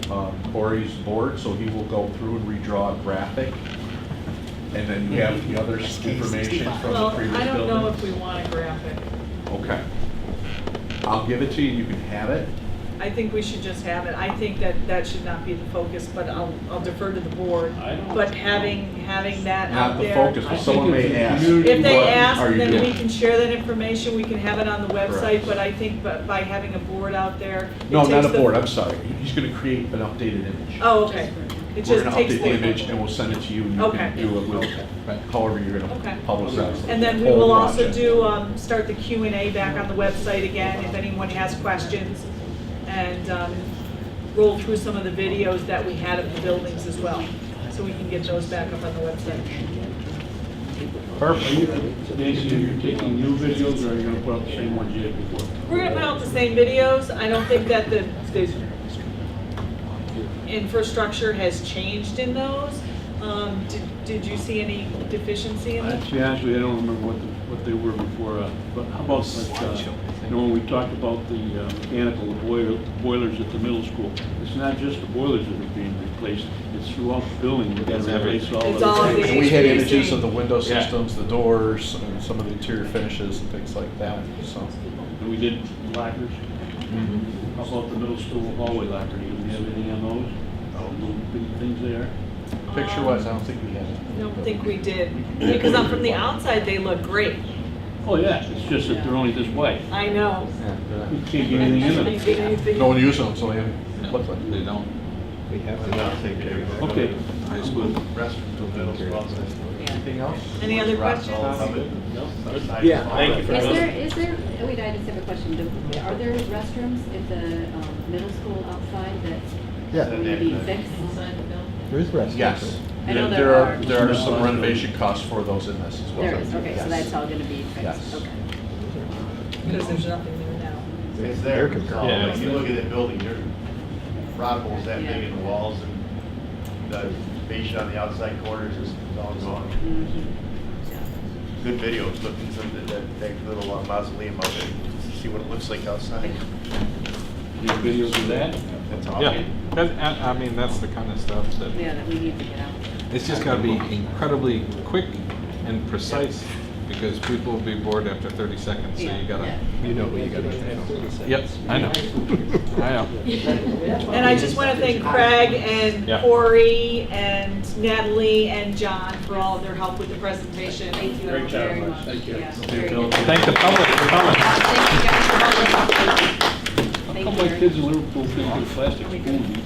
Corey's board, so he will go through and redraw a graphic. And then you have the other information from the Well, previous I don't know if building. we want a graphic. Okay. I'll give it to you, you can have it. I think we should just have it. I think that that should not be the focus, but I'll defer to the board. I don't- But having that Not out the there. focus, I but think someone it's may a ask. community- If they what ask, are you then we doing? can share that information, we can have it on the website, Correct. but I think by having a board out there. it No, not takes a the- board, I'm sorry. He's going to create an updated image. Oh, okay. It We're just going to takes update the image and we'll send it to you. And you Okay. can do it with, however you're going Okay. to publicize it. And then we Whole will also project. do, start the Q&A back on the website again, if anyone has questions. And roll through some of the videos that we had of the buildings as well, so we can get those back up on the website. Perfect. Nancy, are you taking new videos, or are you gonna put up the same ones you did before? We're gonna put out the same videos. I don't think that the infrastructure has changed in those. Did you see any deficiency in them? To be honest with you, I don't remember what they were before, but how about, like, you know, when we talked about the mechanical, the boilers at the middle school, it's not just the boilers that are being replaced, it's throughout the building, we gotta replace all of It's all of the. the And we had HVAC. images of the window Yeah. systems, the doors, and some of the interior finishes and things like that, so. And we did lockers. Mm-hmm. How about the middle school hallway lockers, do we have anything on those? Little big things there? Picture-wise, I don't think we had it. I don't think we did, because from the outside, they look great. Oh, yeah, it's just that they're only this wide. I know. Yeah, they're not- You can't get anything in them. Can't get anything. No one uses them, so they haven't looked like. They don't. We have to. Okay. High school. Anything else? Any other questions? Yeah, thank you for Is there, wait, I just have a question. Are there restrooms at the middle school outside that Yeah. will be fixed? There is rest. Yes. I know There there are, are. there are some renovation costs for those in this as well. There is, okay, so Yes. that's all gonna be fixed? Yes. Okay. Because there's nothing there now. It's there. Air So, Yeah, like, it's you there. look at that building, there's rod holes that big in the walls, and the fascia on the outside corners is all gone. Good videos, looking at that little mausoleum out there, see what it looks like outside. Any videos of that? That's all. Yeah, I mean, that's the kind of stuff that, Yeah, that we need to get out. it's just gotta be incredibly quick and precise, because people will be bored after 30 seconds, so you gotta. You know who you gotta say. Yep, I know. I know. And I just want to thank Craig and Yeah. Corey and Natalie and John for all of their help with the presentation. Thank you Great job, very Mark. much. Thank you. Yeah, Okay, very Bill. good. Thank the public for coming. Thank you guys for all the help. How Thank come you. my kids in Liverpool can't get a plastic spoon?